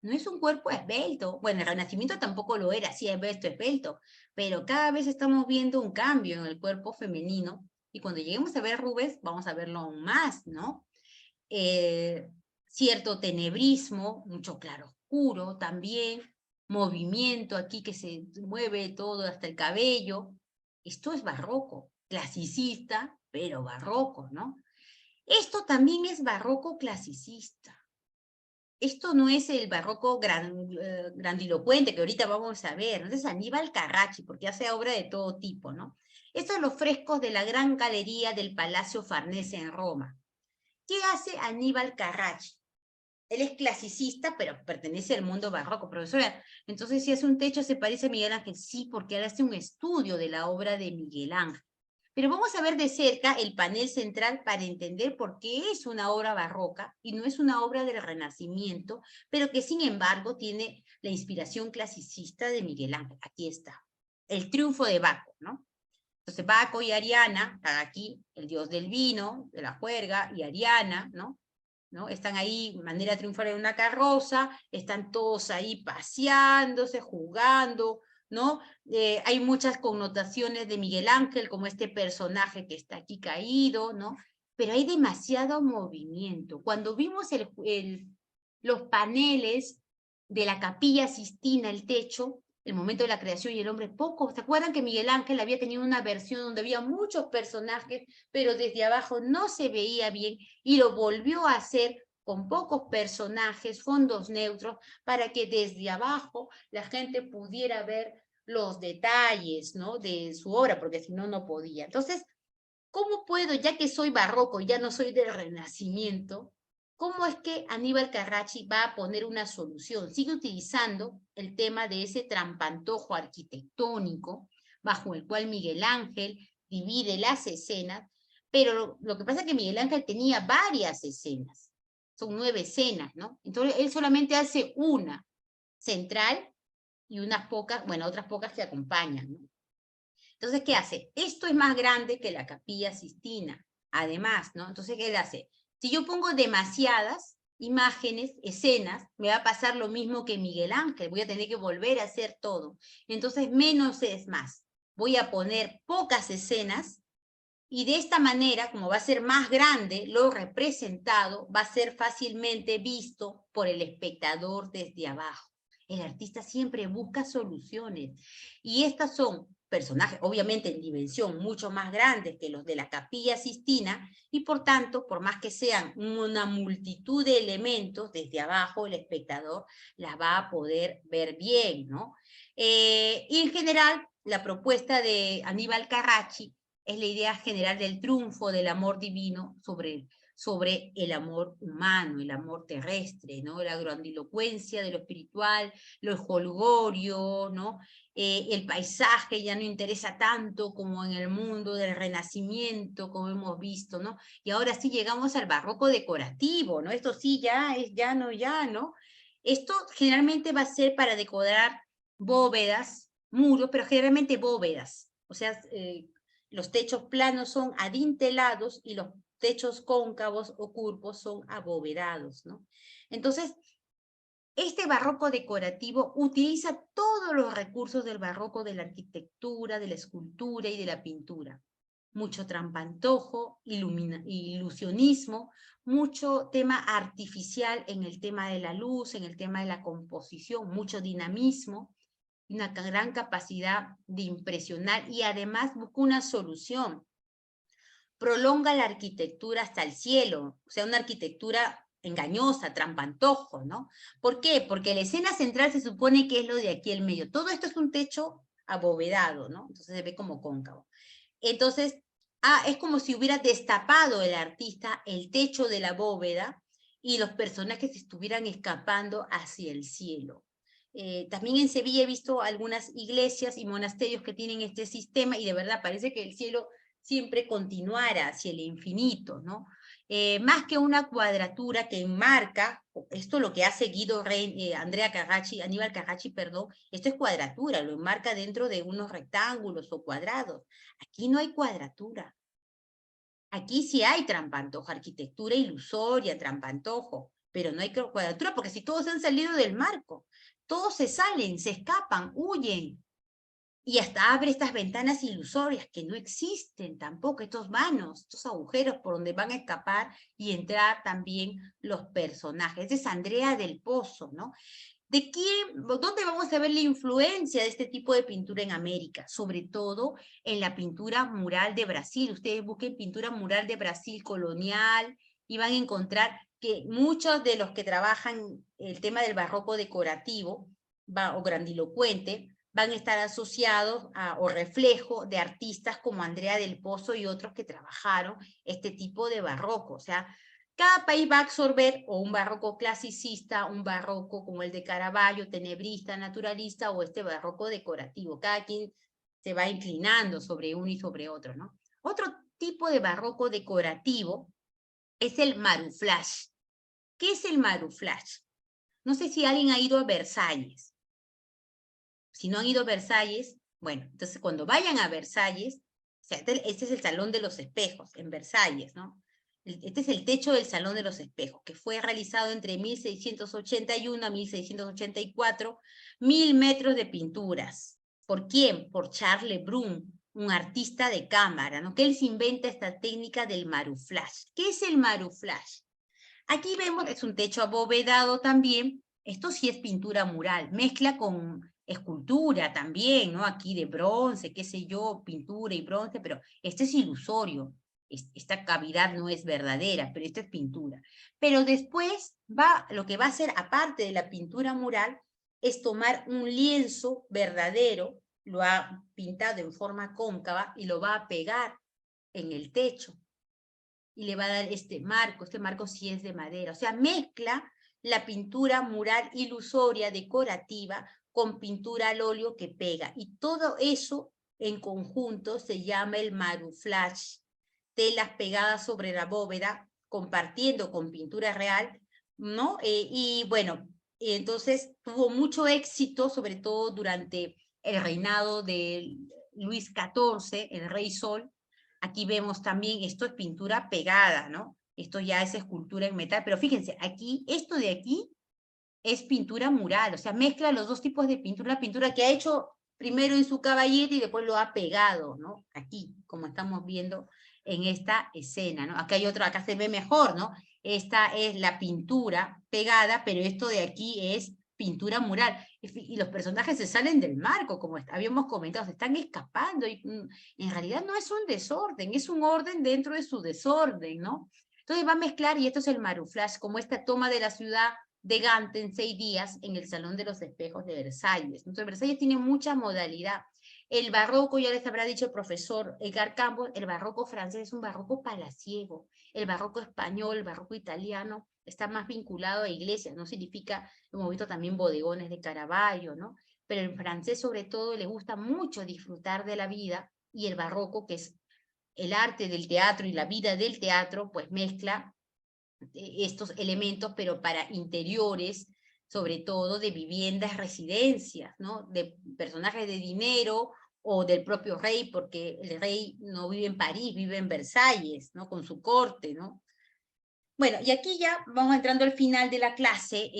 no es un cuerpo esbelto, bueno, el Renacimiento tampoco lo era, sí, esbelto, pero cada vez estamos viendo un cambio en el cuerpo femenino, y cuando lleguemos a ver Rubens, vamos a verlo aún más, ¿no? Cierto tenebrismo, mucho claroscuro también, movimiento aquí que se mueve todo hasta el cabello. Esto es barroco, clasicista, pero barroco, ¿no? Esto también es barroco clasicista. Esto no es el barroco grandilocuente que ahorita vamos a ver, ¿no? Es Aníbal Carracci, porque hace obra de todo tipo, ¿no? Estos son los frescos de la gran galería del Palacio Farnese en Roma. ¿Qué hace Aníbal Carracci? Él es clasicista, pero pertenece al mundo barroco, profesora. Entonces, si hace un techo, ¿se parece a Miguel Ángel? Sí, porque él hace un estudio de la obra de Miguel Ángel. Pero vamos a ver de cerca el panel central para entender por qué es una obra barroca y no es una obra del Renacimiento, pero que sin embargo tiene la inspiración clasicista de Miguel Ángel. Aquí está. El triunfo de Baco, ¿no? Entonces, Baco y Ariana, están aquí, el dios del vino, de la juerga, y Ariana, ¿no? Están ahí, de manera triunfal en una carroza, están todos ahí paseándose, jugando, ¿no? Hay muchas connotaciones de Miguel Ángel, como este personaje que está aquí caído, ¿no? Pero hay demasiado movimiento. Cuando vimos los paneles de la Capilla Sistina, el techo, el momento de la creación y el hombre poco, ¿se acuerdan que Miguel Ángel había tenido una versión donde había muchos personajes, pero desde abajo no se veía bien, y lo volvió a hacer con pocos personajes, fondos neutros, para que desde abajo la gente pudiera ver los detalles, ¿no?, de su obra, porque si no, no podía. Entonces, ¿cómo puedo, ya que soy barroco, ya no soy del Renacimiento, cómo es que Aníbal Carracci va a poner una solución? Sigue utilizando el tema de ese trampantojo arquitectónico, bajo el cual Miguel Ángel divide las escenas, pero lo que pasa es que Miguel Ángel tenía varias escenas, son 9 escenas, ¿no? Entonces él solamente hace una central y unas pocas, bueno, otras pocas que acompañan, ¿no? Entonces, ¿qué hace? Esto es más grande que la Capilla Sistina, además, ¿no? Entonces, ¿qué él hace? Si yo pongo demasiadas imágenes, escenas, me va a pasar lo mismo que Miguel Ángel, voy a tener que volver a hacer todo. Entonces, menos es más. Voy a poner pocas escenas y de esta manera, como va a ser más grande, lo representado va a ser fácilmente visto por el espectador desde abajo. El artista siempre busca soluciones y estas son personajes, obviamente en dimensión mucho más grandes que los de la Capilla Sistina, y por tanto, por más que sean una multitud de elementos, desde abajo el espectador las va a poder ver bien, ¿no? Y en general, la propuesta de Aníbal Carracci es la idea general del triunfo del amor divino sobre sobre el amor humano, el amor terrestre, ¿no? La grandilocuencia de lo espiritual, lo jolgorio, ¿no? El paisaje ya no interesa tanto como en el mundo del Renacimiento, como hemos visto, ¿no? Y ahora sí llegamos al barroco decorativo, ¿no? Esto sí ya es ya, ¿no? Esto generalmente va a ser para decorar bóvedas, muros, pero generalmente bóvedas. O sea, los techos planos son adintelados y los techos cóncavos o curvos son abovedados, ¿no? Entonces, este barroco decorativo utiliza todos los recursos del barroco de la arquitectura, de la escultura y de la pintura. Mucho trampantojo, ilusionismo, mucho tema artificial en el tema de la luz, en el tema de la composición, mucho dinamismo, una gran capacidad de impresionar y además busca una solución. Prolonga la arquitectura hasta el cielo, o sea, una arquitectura engañosa, trampantojo, ¿no? ¿Por qué? Porque la escena central se supone que es lo de aquí el medio. Todo esto es un techo abovedado, ¿no? Entonces se ve como cóncavo. Entonces, es como si hubiera destapado el artista el techo de la bóveda y los personajes estuvieran escapando hacia el cielo. También en Sevilla he visto algunas iglesias y monasterios que tienen este sistema y de verdad parece que el cielo siempre continuara hacia el infinito, ¿no? Más que una cuadratura que enmarca, esto lo que hace Aníbal Carracci, perdón, esto es cuadratura, lo enmarca dentro de unos rectángulos o cuadrados. Aquí no hay cuadratura. Aquí sí hay trampantojo, arquitectura ilusoria, trampantojo, pero no hay cuadratura, porque si todos han salido del marco, todos se salen, se escapan, huyen, y hasta abre estas ventanas ilusorias que no existen tampoco, estos vanos, estos agujeros por donde van a escapar y entrar también los personajes. Esta es Andrea del Pozo, ¿no? ¿Dónde vamos a ver la influencia de este tipo de pintura en América? Sobre todo en la pintura mural de Brasil. Ustedes busquen pintura mural de Brasil colonial y van a encontrar que muchos de los que trabajan el tema del barroco decorativo o grandilocuente van a estar asociados o reflejo de artistas como Andrea del Pozo y otros que trabajaron este tipo de barroco. O sea, cada país va a absorber o un barroco clasicista, un barroco como el de Caravaggio, tenebrista, naturalista, o este barroco decorativo. Cada quien se va inclinando sobre uno y sobre otro, ¿no? Otro tipo de barroco decorativo es el maruflash. ¿Qué es el maruflash? No sé si alguien ha ido a Versalles. Si no han ido a Versalles, bueno, entonces cuando vayan a Versalles, o sea, este es el Salón de los Espejos, en Versalles, ¿no? Este es el techo del Salón de los Espejos, que fue realizado entre 1681 a 1684, 1000 metros de pinturas. ¿Por quién? Por Charles Lebrun, un artista de cámara, ¿no? Que él se inventa esta técnica del maruflash. ¿Qué es el maruflash? Aquí vemos, es un techo abovedado también, esto sí es pintura mural, mezcla con escultura también, ¿no? Aquí de bronce, qué sé yo, pintura y bronce, pero este es ilusorio, esta cavidad no es verdadera, pero esta es pintura. Pero después lo que va a hacer, aparte de la pintura mural, es tomar un lienzo verdadero, lo ha pintado en forma cóncava y lo va a pegar en el techo. Y le va a dar este marco sí es de madera, o sea, mezcla la pintura mural ilusoria, decorativa, con pintura al óleo que pega, y todo eso en conjunto se llama el maruflash, telas pegadas sobre la bóveda, compartiendo con pintura real, ¿no? Y bueno, entonces tuvo mucho éxito, sobre todo durante el reinado de Luis XIV, el Rey Sol. Aquí vemos también, esto es pintura pegada, ¿no? Esto ya es escultura en metal, pero fíjense, aquí, esto de aquí es pintura mural, o sea, mezcla los dos tipos de pintura, la pintura que ha hecho primero en su caballete y después lo ha pegado, ¿no? Aquí, como estamos viendo en esta escena, ¿no? Acá hay otro, acá se ve mejor, ¿no? Esta es la pintura pegada, pero esto de aquí es pintura mural, y los personajes se salen del marco, como habíamos comentado, se están escapando, y en realidad no es un desorden, es un orden dentro de su desorden, ¿no? Entonces va a mezclar, y esto es el maruflash, como esta toma de la ciudad de Gante en 6 días en el Salón de los Espejos de Versalles. Entonces Versalles tiene mucha modalidad. El barroco, ya les habrá dicho el profesor Edgar Campos, el barroco francés es un barroco palaciego, El barroco español, el barroco italiano, está más vinculado a iglesias, no significa, hemos visto también bodegones de Caravaggio, ¿no? Pero el francés sobre todo le gusta mucho disfrutar de la vida, y el barroco, que es el arte del teatro y la vida del teatro, pues mezcla estos elementos, pero para interiores, sobre todo de viviendas, residencias, ¿no? De personajes de dinero o del propio rey, porque el rey no vive en París, vive en Versalles, ¿no? Con su corte, ¿no? Bueno, y aquí ya vamos entrando al final de la clase.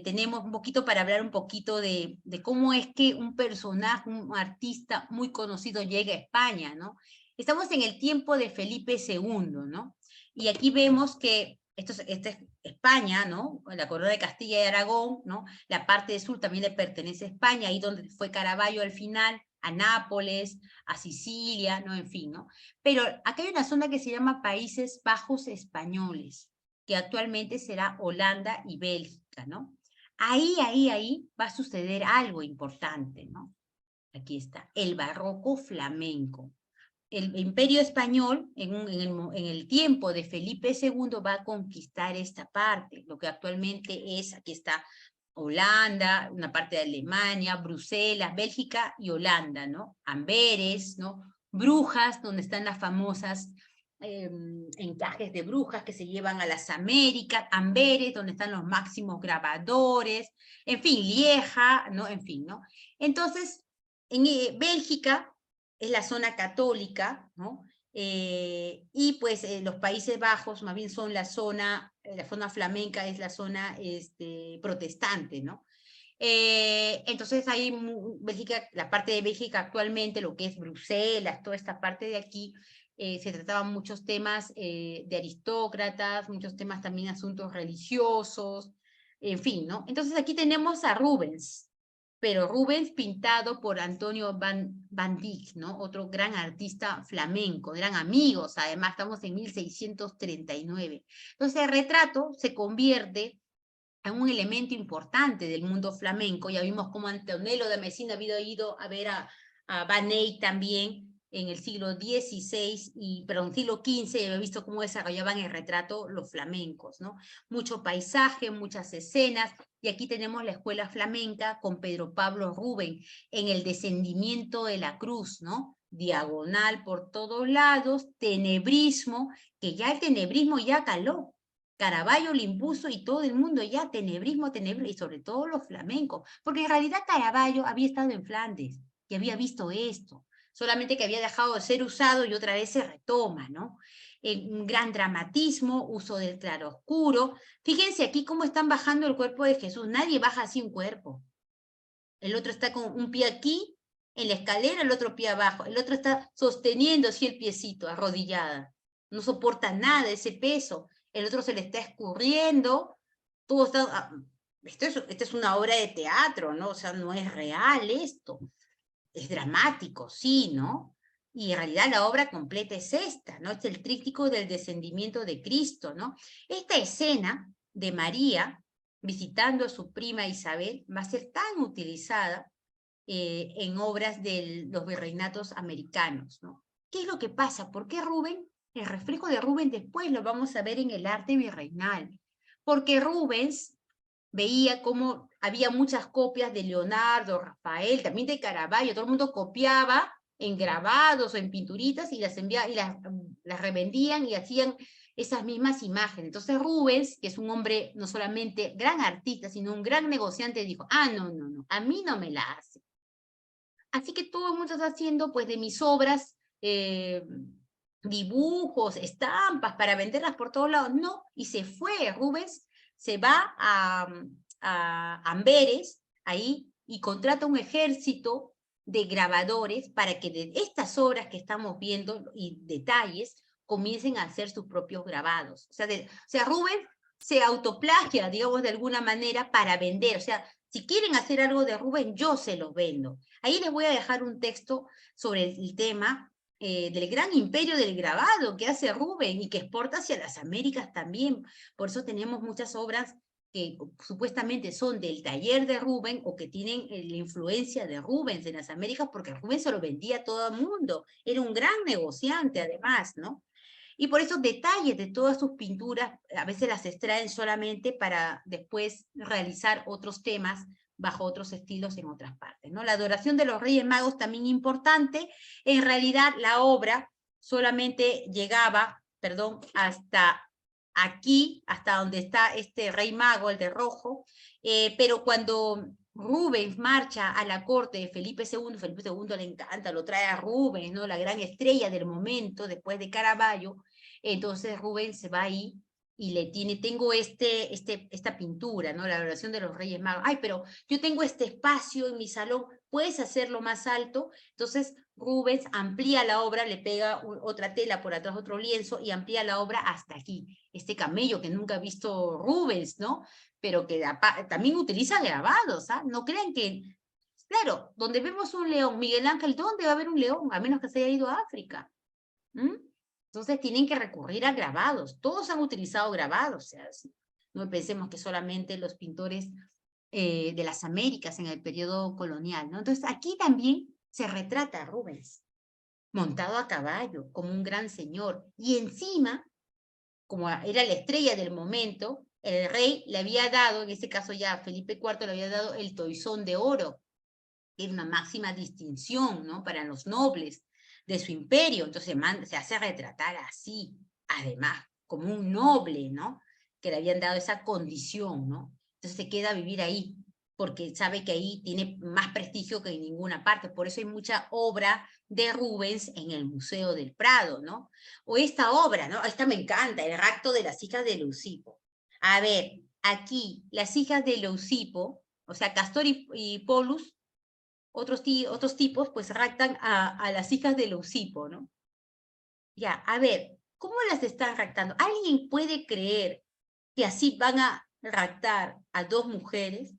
Tenemos un poquito para hablar un poquito de cómo es que un personaje, un artista muy conocido llega a España, ¿no? Estamos en el tiempo de Felipe II, ¿no? Y aquí vemos que esta es España, ¿no? La corona de Castilla y Aragón, ¿no? La parte del sur también le pertenece a España, ahí donde fue Caravaggio al final, a Nápoles, a Sicilia, ¿no? En fin, ¿no? Pero acá hay una zona que se llama Países Bajos Españoles, que actualmente será Holanda y Bélgica, ¿no? Ahí va a suceder algo importante, ¿no? Aquí está, el barroco flamenco. El Imperio Español, en el tiempo de Felipe II, va a conquistar esta parte, lo que actualmente es, aquí está Holanda, una parte de Alemania, Bruselas, Bélgica y Holanda, ¿no? Amberes, ¿no? Brujas, donde están las famosas encajes de brujas que se llevan a las Américas, Amberes, donde están los máximos grabadores, en fin, Lieja, ¿no? En fin, ¿no? Entonces, en Bélgica es la zona católica, ¿no? Y pues los Países Bajos más bien son la zona flamenca es la zona protestante, ¿no? Entonces hay Bélgica, la parte de Bélgica actualmente, lo que es Bruselas, toda esta parte de aquí, se trataban muchos temas de aristócratas, muchos temas también asuntos religiosos, en fin, ¿no? Entonces aquí tenemos a Rubens, pero Rubens pintado por Antonio van Dyck, ¿no? Otro gran artista flamenco, eran amigos, además estamos en 1639. Entonces el retrato se convierte en un elemento importante del mundo flamenco. Ya vimos cómo Antonello de Messina había ido a ver a Van Eyck también en el siglo XVI, siglo XV, y había visto cómo desarrollaban el retrato los flamencos, ¿no? Mucho paisaje, muchas escenas, y aquí tenemos la escuela flamenca con Pedro Pablo Rubén en el descendimiento de la cruz, ¿no? Diagonal por todos lados, tenebrismo, que ya el tenebrismo ya caló. Caravaggio lo impuso y todo el mundo ya tenebrismo, y sobre todo los flamencos, porque en realidad Caravaggio había estado en Flandes y había visto esto, solamente que había dejado de ser usado y otra vez se retoma, ¿no? Un gran dramatismo, uso del claroscuro. Fíjense aquí cómo están bajando el cuerpo de Jesús, nadie baja así un cuerpo. El otro está con un pie aquí, en la escalera, el otro pie abajo, el otro está sosteniendo así el piecito, arrodillada, no soporta nada ese peso. El otro se le está escurriendo, todo está... Esto es una obra de teatro, ¿no? O sea, no es real esto. Es dramático, sí, ¿no? Y en realidad la obra completa es esta, ¿no? Es el tríptico del descendimiento de Cristo, ¿no? Esta escena de María visitando a su prima Isabel va a ser tan utilizada en obras de los virreinatos americanos, ¿no? ¿Qué es lo que pasa? ¿Por qué Rubens? El reflejo de Rubens después lo vamos a ver en el arte virreinal, porque Rubens veía cómo había muchas copias de Leonardo, Rafael, también de Caravaggio, todo el mundo copiaba en grabados o en pinturitas y las enviaba y las revendían y hacían esas mismas imágenes. Entonces Rubens, que es un hombre no solamente gran artista, sino un gran negociante, dijo, no, a mí no me la hace. Así que todo el mundo está haciendo pues de mis obras dibujos, estampas para venderlas por todos lados. No, y se fue Rubens, se va a Amberes, ahí, y contrata un ejército de grabadores para que de estas obras que estamos viendo y detalles comiencen a hacer sus propios grabados. O sea, Rubens se autoplagia, digamos, de alguna manera para vender. O sea, si quieren hacer algo de Rubens, yo se los vendo. Ahí les voy a dejar un texto sobre el tema del gran imperio del grabado que hace Rubens y que exporta hacia las Américas también. Por eso tenemos muchas obras que supuestamente son del taller de Rubens o que tienen la influencia de Rubens en las Américas, porque Rubens se lo vendía a todo el mundo. Era un gran negociante además, ¿no? Y por eso detalles de todas sus pinturas, a veces las extraen solamente para después realizar otros temas bajo otros estilos en otras partes, ¿no? La adoración de los Reyes Magos también importante. En realidad la obra solamente llegaba, perdón, hasta aquí, hasta donde está este Rey Mago, el de rojo, pero cuando Rubens marcha a la corte de Felipe II le encanta, lo trae a Rubens, ¿no? La gran estrella del momento, después de Caravaggio, entonces Rubens se va ahí y le tiene, tengo esta pintura, ¿no? La adoración de los Reyes Magos. Ay, pero yo tengo este espacio en mi salón, ¿puedes hacerlo más alto? Entonces Rubens amplía la obra, le pega otra tela por atrás, otro lienzo, y amplía la obra hasta aquí. Este camello que nunca ha visto Rubens, ¿no? Pero que también utiliza grabados, ¿ah? No crean que... Claro, donde vemos un león, Miguel Ángel, ¿dónde va a haber un león? A menos que se haya ido a África. Entonces tienen que recurrir a grabados. Todos han utilizado grabados. O sea, no pensemos que solamente los pintores de las Américas en el periodo colonial, ¿no? Entonces aquí también se retrata a Rubens, montado a caballo, como un gran señor. Y encima, como era la estrella del momento, el rey le había dado, en este caso ya Felipe IV le había dado el toisón de oro, que era una máxima distinción, ¿no? Para los nobles de su imperio. Entonces se hace retratar así, además, como un noble, ¿no? Que le habían dado esa condición, ¿no? Entonces se queda a vivir ahí, porque sabe que ahí tiene más prestigio que en ninguna parte. Por eso hay mucha obra de Rubens en el Museo del Prado, ¿no? O esta obra, ¿no? Esta me encanta, el rapto de las hijas de Leucipo. A ver, aquí, las hijas de Leucipo, o sea, Castor y Polus, otros tipos, pues raptan a las hijas de Leucipo, ¿no? Ya, a ver, ¿cómo las están raptando? ¿Alguien puede creer que así van a raptar a dos mujeres?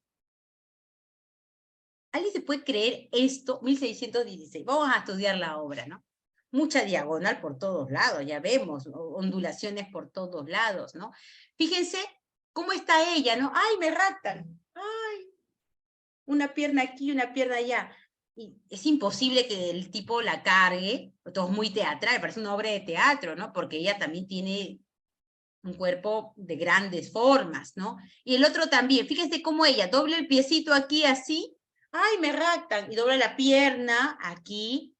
¿Alguien se puede creer esto? 1616. Vamos a estudiar la obra, ¿no? Mucha diagonal por todos lados, ya vemos, ondulaciones por todos lados, ¿no? Fíjense cómo está ella, ¿no? ¡Ay, me raptan! ¡Ay! Una pierna aquí, una pierna allá. Y es imposible que el tipo la cargue, todo es muy teatral, parece una obra de teatro, ¿no? Porque ella también tiene un cuerpo de grandes formas, ¿no? Y el otro también, fíjense cómo ella dobla el piecito aquí así, ¡ay, me raptan! Y dobla la pierna aquí,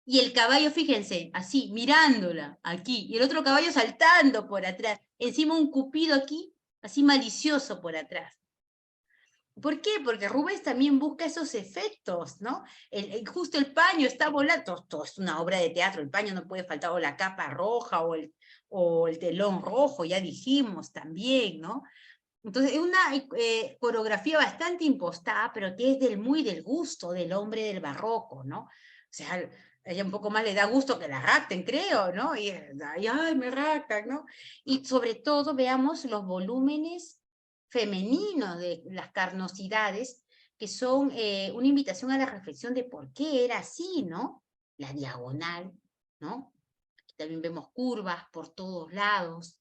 y el caballo, fíjense, así, mirándola aquí, y el otro caballo saltando por atrás, encima un cupido aquí, así malicioso por atrás. ¿Por qué? Porque Rubens también busca esos efectos, ¿no? Justo el paño está volando, todo es una obra de teatro, el paño no puede faltar, o la capa roja, o el telón rojo, ya dijimos también, ¿no? Entonces es una coreografía bastante impostada, pero que es muy del gusto del hombre del barroco, ¿no? O sea, a ella un poco más le da gusto que la rapten, creo, ¿no? Y ay, me raptan, ¿no? Y sobre todo veamos los volúmenes femeninos de las carnosidades, que son una invitación a la reflexión de por qué era así, ¿no? La diagonal, ¿no? Aquí también vemos curvas por todos lados,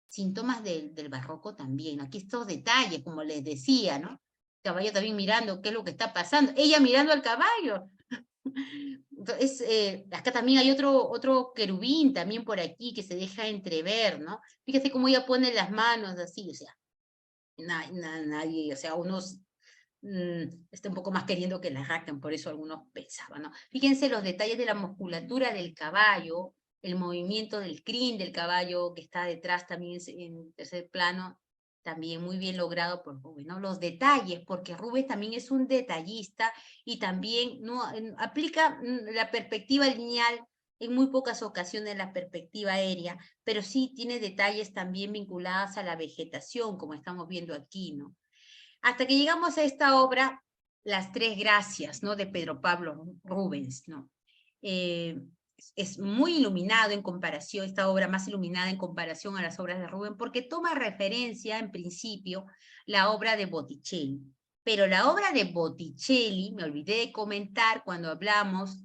síntomas del barroco también. Aquí estos detalles, como les decía, ¿no? El caballo también mirando qué es lo que está pasando, ella mirando al caballo. Entonces, acá también hay otro querubín también por aquí que se deja entrever, ¿no? Fíjate cómo ella pone las manos así, o sea, nadie, o sea, unos está un poco más queriendo que la rapten, por eso algunos pensaban, ¿no? Fíjense los detalles de la musculatura del caballo, el movimiento del crin del caballo que está detrás también en tercer plano, también muy bien logrado por Rubens, ¿no? Los detalles, porque Rubens también es un detallista y también no aplica la perspectiva lineal en muy pocas ocasiones, la perspectiva aérea, pero sí tiene detalles también vinculados a la vegetación, como estamos viendo aquí, ¿no? Hasta que llegamos a esta obra, Las Tres Gracias, ¿no? De Pedro Pablo Rubens, ¿no? Es muy iluminado en comparación, esta obra más iluminada en comparación a las obras de Rubens, porque toma referencia, en principio, la obra de Botticelli. Pero la obra de Botticelli, me olvidé de comentar cuando hablamos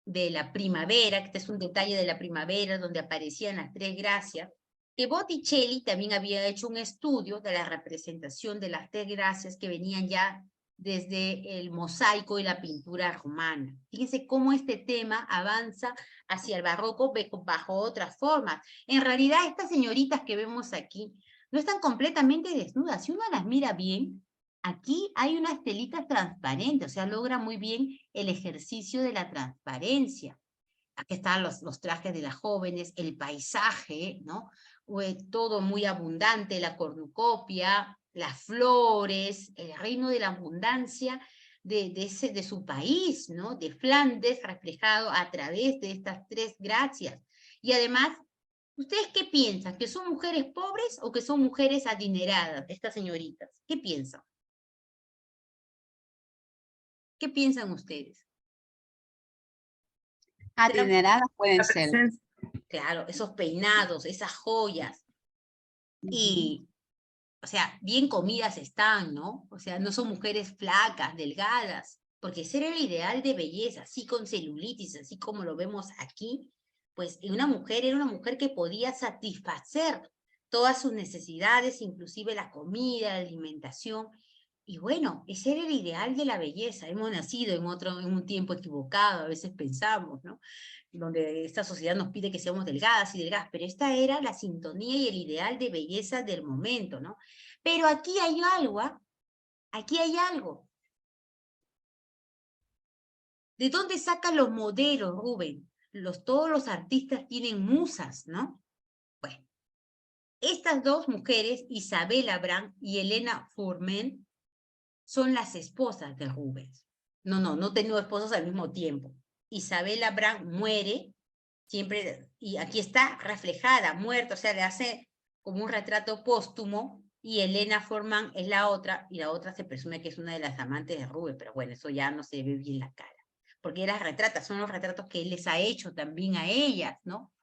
de la primavera, que este es un detalle de la primavera, donde aparecían las Tres Gracias, que Botticelli también había hecho un estudio de la representación de las Tres Gracias que venían ya desde el mosaico y la pintura romana. Fíjense cómo este tema avanza hacia el barroco bajo otras formas. En realidad, estas señoritas que vemos aquí no están completamente desnudas. Si uno las mira bien, aquí hay unas telitas transparentes, o sea, logra muy bien el ejercicio de la transparencia. Aquí están los trajes de las jóvenes, el paisaje, ¿no? Todo muy abundante, la cornucopia, las flores, el reino de la abundancia de su país, ¿no? De Flandes, reflejado a través de estas tres gracias. Y además, ¿ustedes qué piensan? ¿Que son mujeres pobres o que son mujeres adineradas, estas señoritas? ¿Qué piensan? ¿Qué piensan ustedes? Adineradas pueden La ser. presencia. Claro, esos peinados, esas joyas. Y, o sea, bien comidas están, ¿no? O sea, no son mujeres flacas, delgadas, porque ese era el ideal de belleza, así con celulitis, así como lo vemos aquí, pues una mujer era una mujer que podía satisfacer todas sus necesidades, inclusive la comida, la alimentación. Y bueno, ese era el ideal de la belleza. Hemos nacido en un tiempo equivocado, a veces pensamos, ¿no? Donde esta sociedad nos pide que seamos delgadas y delgadas, pero esta era la sintonía y el ideal de belleza del momento, ¿no? Pero aquí hay algo, ¿ah? Aquí hay algo. ¿De dónde sacan los modelos, Rubén? Todos los artistas tienen musas, ¿no? Bueno, estas dos mujeres, Isabella Brand y Elena Formen, son las esposas de Rubens. No tengo esposos al mismo tiempo. Isabella Brand muere, siempre, y aquí está reflejada, muerta, o sea, le hace como un retrato póstumo, y Elena Forman es la otra, y la otra se presume que es una de las amantes de Rubens, pero bueno, eso ya no se ve bien la cara, porque las retrata, son los retratos que él les ha hecho también a ellas, ¿no?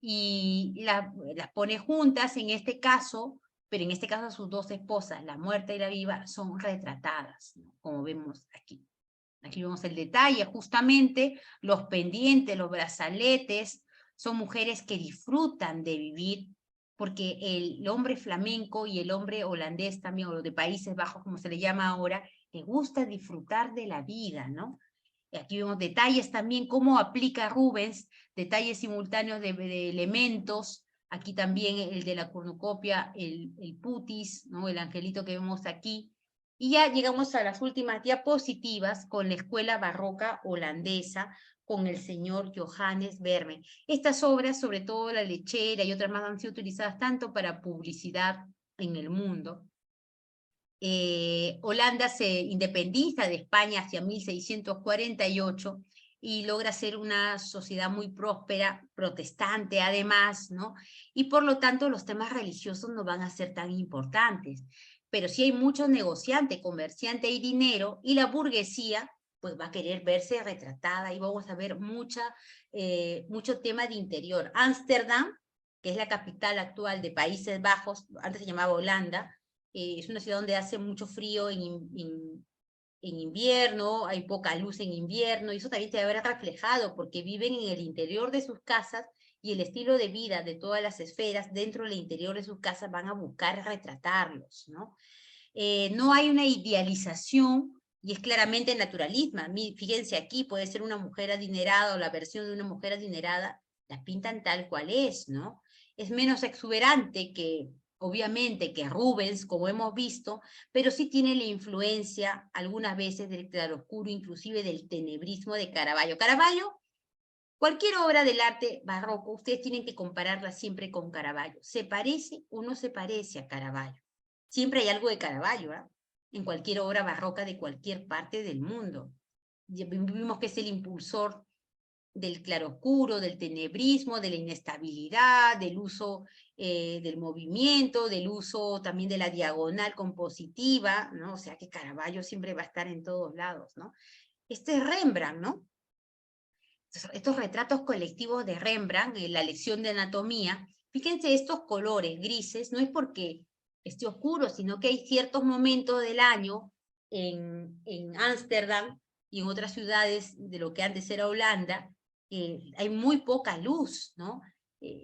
Y las pone juntas en este caso, pero en este caso sus dos esposas, la muerta y la viva, son retratadas, ¿no? Como vemos aquí. Aquí vemos el detalle, justamente los pendientes, los brazaletes, son mujeres que disfrutan de vivir, porque el hombre flamenco y el hombre holandés también, o de Países Bajos, como se le llama ahora, le gusta disfrutar de la vida, ¿no? Y aquí vemos detalles también, cómo aplica Rubens, detalles simultáneos de elementos, aquí también el de la cornucopia, el putis, ¿no? El angelito que vemos aquí, y ya llegamos a las últimas diapositivas con la escuela barroca holandesa, con el señor Johannes Vermeer. Estas obras, sobre todo La Lechera y otras más, han sido utilizadas tanto para publicidad en el mundo. Holanda se independiza de España hacia 1648 y logra ser una sociedad muy próspera, protestante además, ¿no? Y por lo tanto los temas religiosos no van a ser tan importantes. Pero sí hay muchos negociantes, comerciantes y dinero, y la burguesía pues va a querer verse retratada, y vamos a ver mucho tema de interior. Ámsterdam, que es la capital actual de Países Bajos, antes se llamaba Holanda, es una ciudad donde hace mucho frío en invierno, hay poca luz en invierno, y eso también se va a ver reflejado, porque viven en el interior de sus casas, y el estilo de vida de todas las esferas dentro del interior de sus casas van a buscar retratarlos, ¿no? No hay una idealización, y es claramente naturalismo. Fíjense aquí, puede ser una mujer adinerada o la versión de una mujer adinerada, la pintan tal cual es, ¿no? Es menos exuberante que, obviamente, que Rubens, como hemos visto, pero sí tiene la influencia algunas veces del claroscuro, inclusive del tenebrismo de Caravaggio. Caravaggio, cualquier obra del arte barroco, ustedes tienen que compararla siempre con Caravaggio. ¿Se parece o no se parece a Caravaggio? Siempre hay algo de Caravaggio, ¿eh? En cualquier obra barroca de cualquier parte del mundo. Vimos que es el impulsor del claroscuro, del tenebrismo, de la inestabilidad, del uso del movimiento, del uso también de la diagonal compositiva, ¿no? O sea que Caravaggio siempre va a estar en todos lados, ¿no? Este es Rembrandt, ¿no? Estos retratos colectivos de Rembrandt, en la lección de anatomía, fíjense estos colores grises, no es porque esté oscuro, sino que hay ciertos momentos del año en Ámsterdam y en otras ciudades de lo que antes era Holanda, hay muy poca luz, ¿no?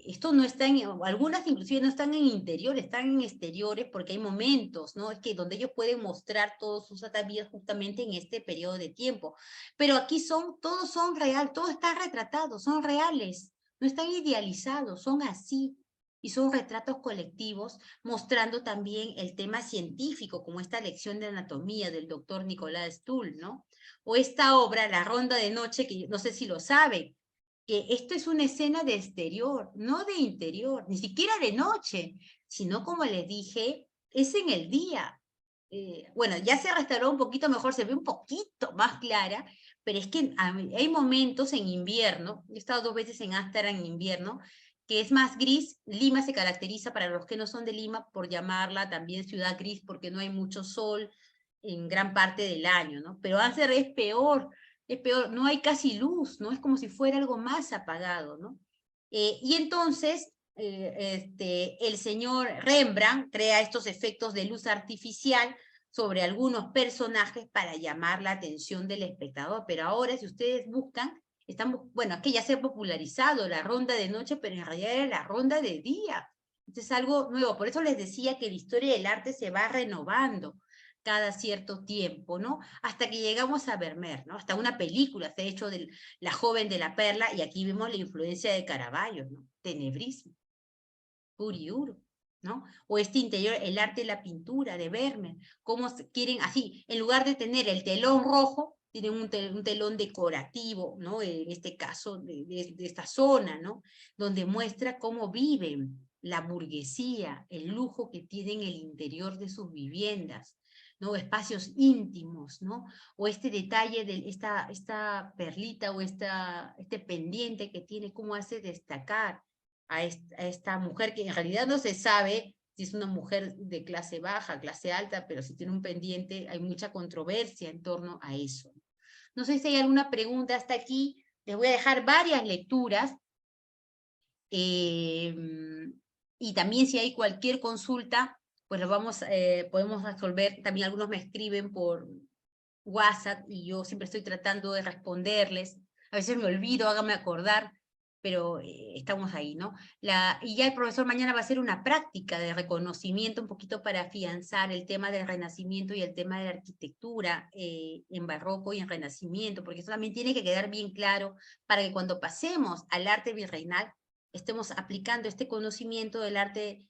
esto no está en, algunas inclusive no están en interiores, están en exteriores porque hay momentos, ¿no? Es que donde ellos pueden mostrar todos sus atavíos justamente en este periodo de tiempo. Pero aquí todos son real, todo está retratado, son reales, no están idealizados, son así. Y son retratos colectivos mostrando también el tema científico, como esta lección de anatomía del doctor Nicolás Stull, ¿no? O esta obra, La Ronda de Noche, que no sé si lo saben, que esto es una escena de exterior, no de interior, ni siquiera de noche, sino como les dije, es en el día. Bueno, ya se restauró un poquito mejor, se ve un poquito más clara, pero es que hay momentos en invierno, he estado 2 veces en Ámsterdam en invierno, que es más gris. Lima se caracteriza, para los que no son de Lima, por llamarla también ciudad gris, porque no hay mucho sol en gran parte del año, ¿no? Pero Ámsterdam es peor, no hay casi luz, ¿no? Es como si fuera algo más apagado, ¿no? Y entonces, el señor Rembrandt crea estos efectos de luz artificial sobre algunos personajes para llamar la atención del espectador, pero ahora si ustedes buscan, bueno, es que ya se ha popularizado la ronda de noche, pero en realidad era la ronda de día. Entonces es algo nuevo, por eso les decía que la historia del arte se va renovando cada cierto tiempo, ¿no? Hasta que llegamos a Vermeer, ¿no? Hasta una película se ha hecho de La joven de la perla, y aquí vemos la influencia de Caravaggio, ¿no? Tenebrismo, puro y duro, ¿no? O este interior, el arte de la pintura de Vermeer, cómo quieren así, en lugar de tener el telón rojo, tienen un telón decorativo, ¿no? En este caso de esta zona, ¿no? Donde muestra cómo viven la burguesía, el lujo que tienen en el interior de sus viviendas, ¿no? Espacios íntimos, ¿no? O este detalle de esta perlita o este pendiente que tiene, cómo hace destacar a esta mujer que en realidad no se sabe si es una mujer de clase baja, clase alta, pero si tiene un pendiente, hay mucha controversia en torno a eso. No sé si hay alguna pregunta hasta aquí. Les voy a dejar varias lecturas. Y también si hay cualquier consulta, pues podemos resolver. También algunos me escriben por WhatsApp y yo siempre estoy tratando de responderles. A veces me olvido, háganme acordar, pero estamos ahí, ¿no? Y ya el profesor mañana va a hacer una práctica de reconocimiento un poquito para afianzar el tema del Renacimiento y el tema de la arquitectura en barroco y en Renacimiento, porque eso también tiene que quedar bien claro para que cuando pasemos al arte virreinal estemos aplicando este conocimiento del arte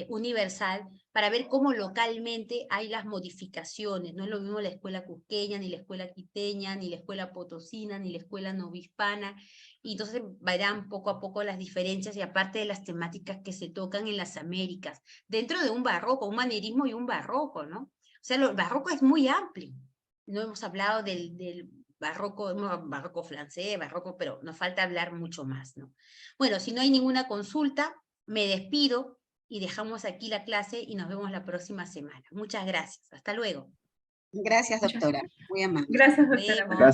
universal para ver cómo localmente hay las modificaciones. No es lo mismo la escuela cusqueña, ni la escuela quiteña, ni la escuela potosina, ni la escuela novohispana, y entonces verán poco a poco las diferencias y aparte de las temáticas que se tocan en las Américas, dentro de un barroco, un manierismo y un barroco, ¿no? O sea, el barroco es muy amplio. No hemos hablado del barroco francés, barroco, pero nos falta hablar mucho más, ¿no? Bueno, si no hay ninguna consulta, me despido y dejamos aquí la clase y nos vemos la próxima semana. Muchas gracias. Hasta luego. Gracias, doctora. Muy amable. Gracias, Nos doctora. vemos.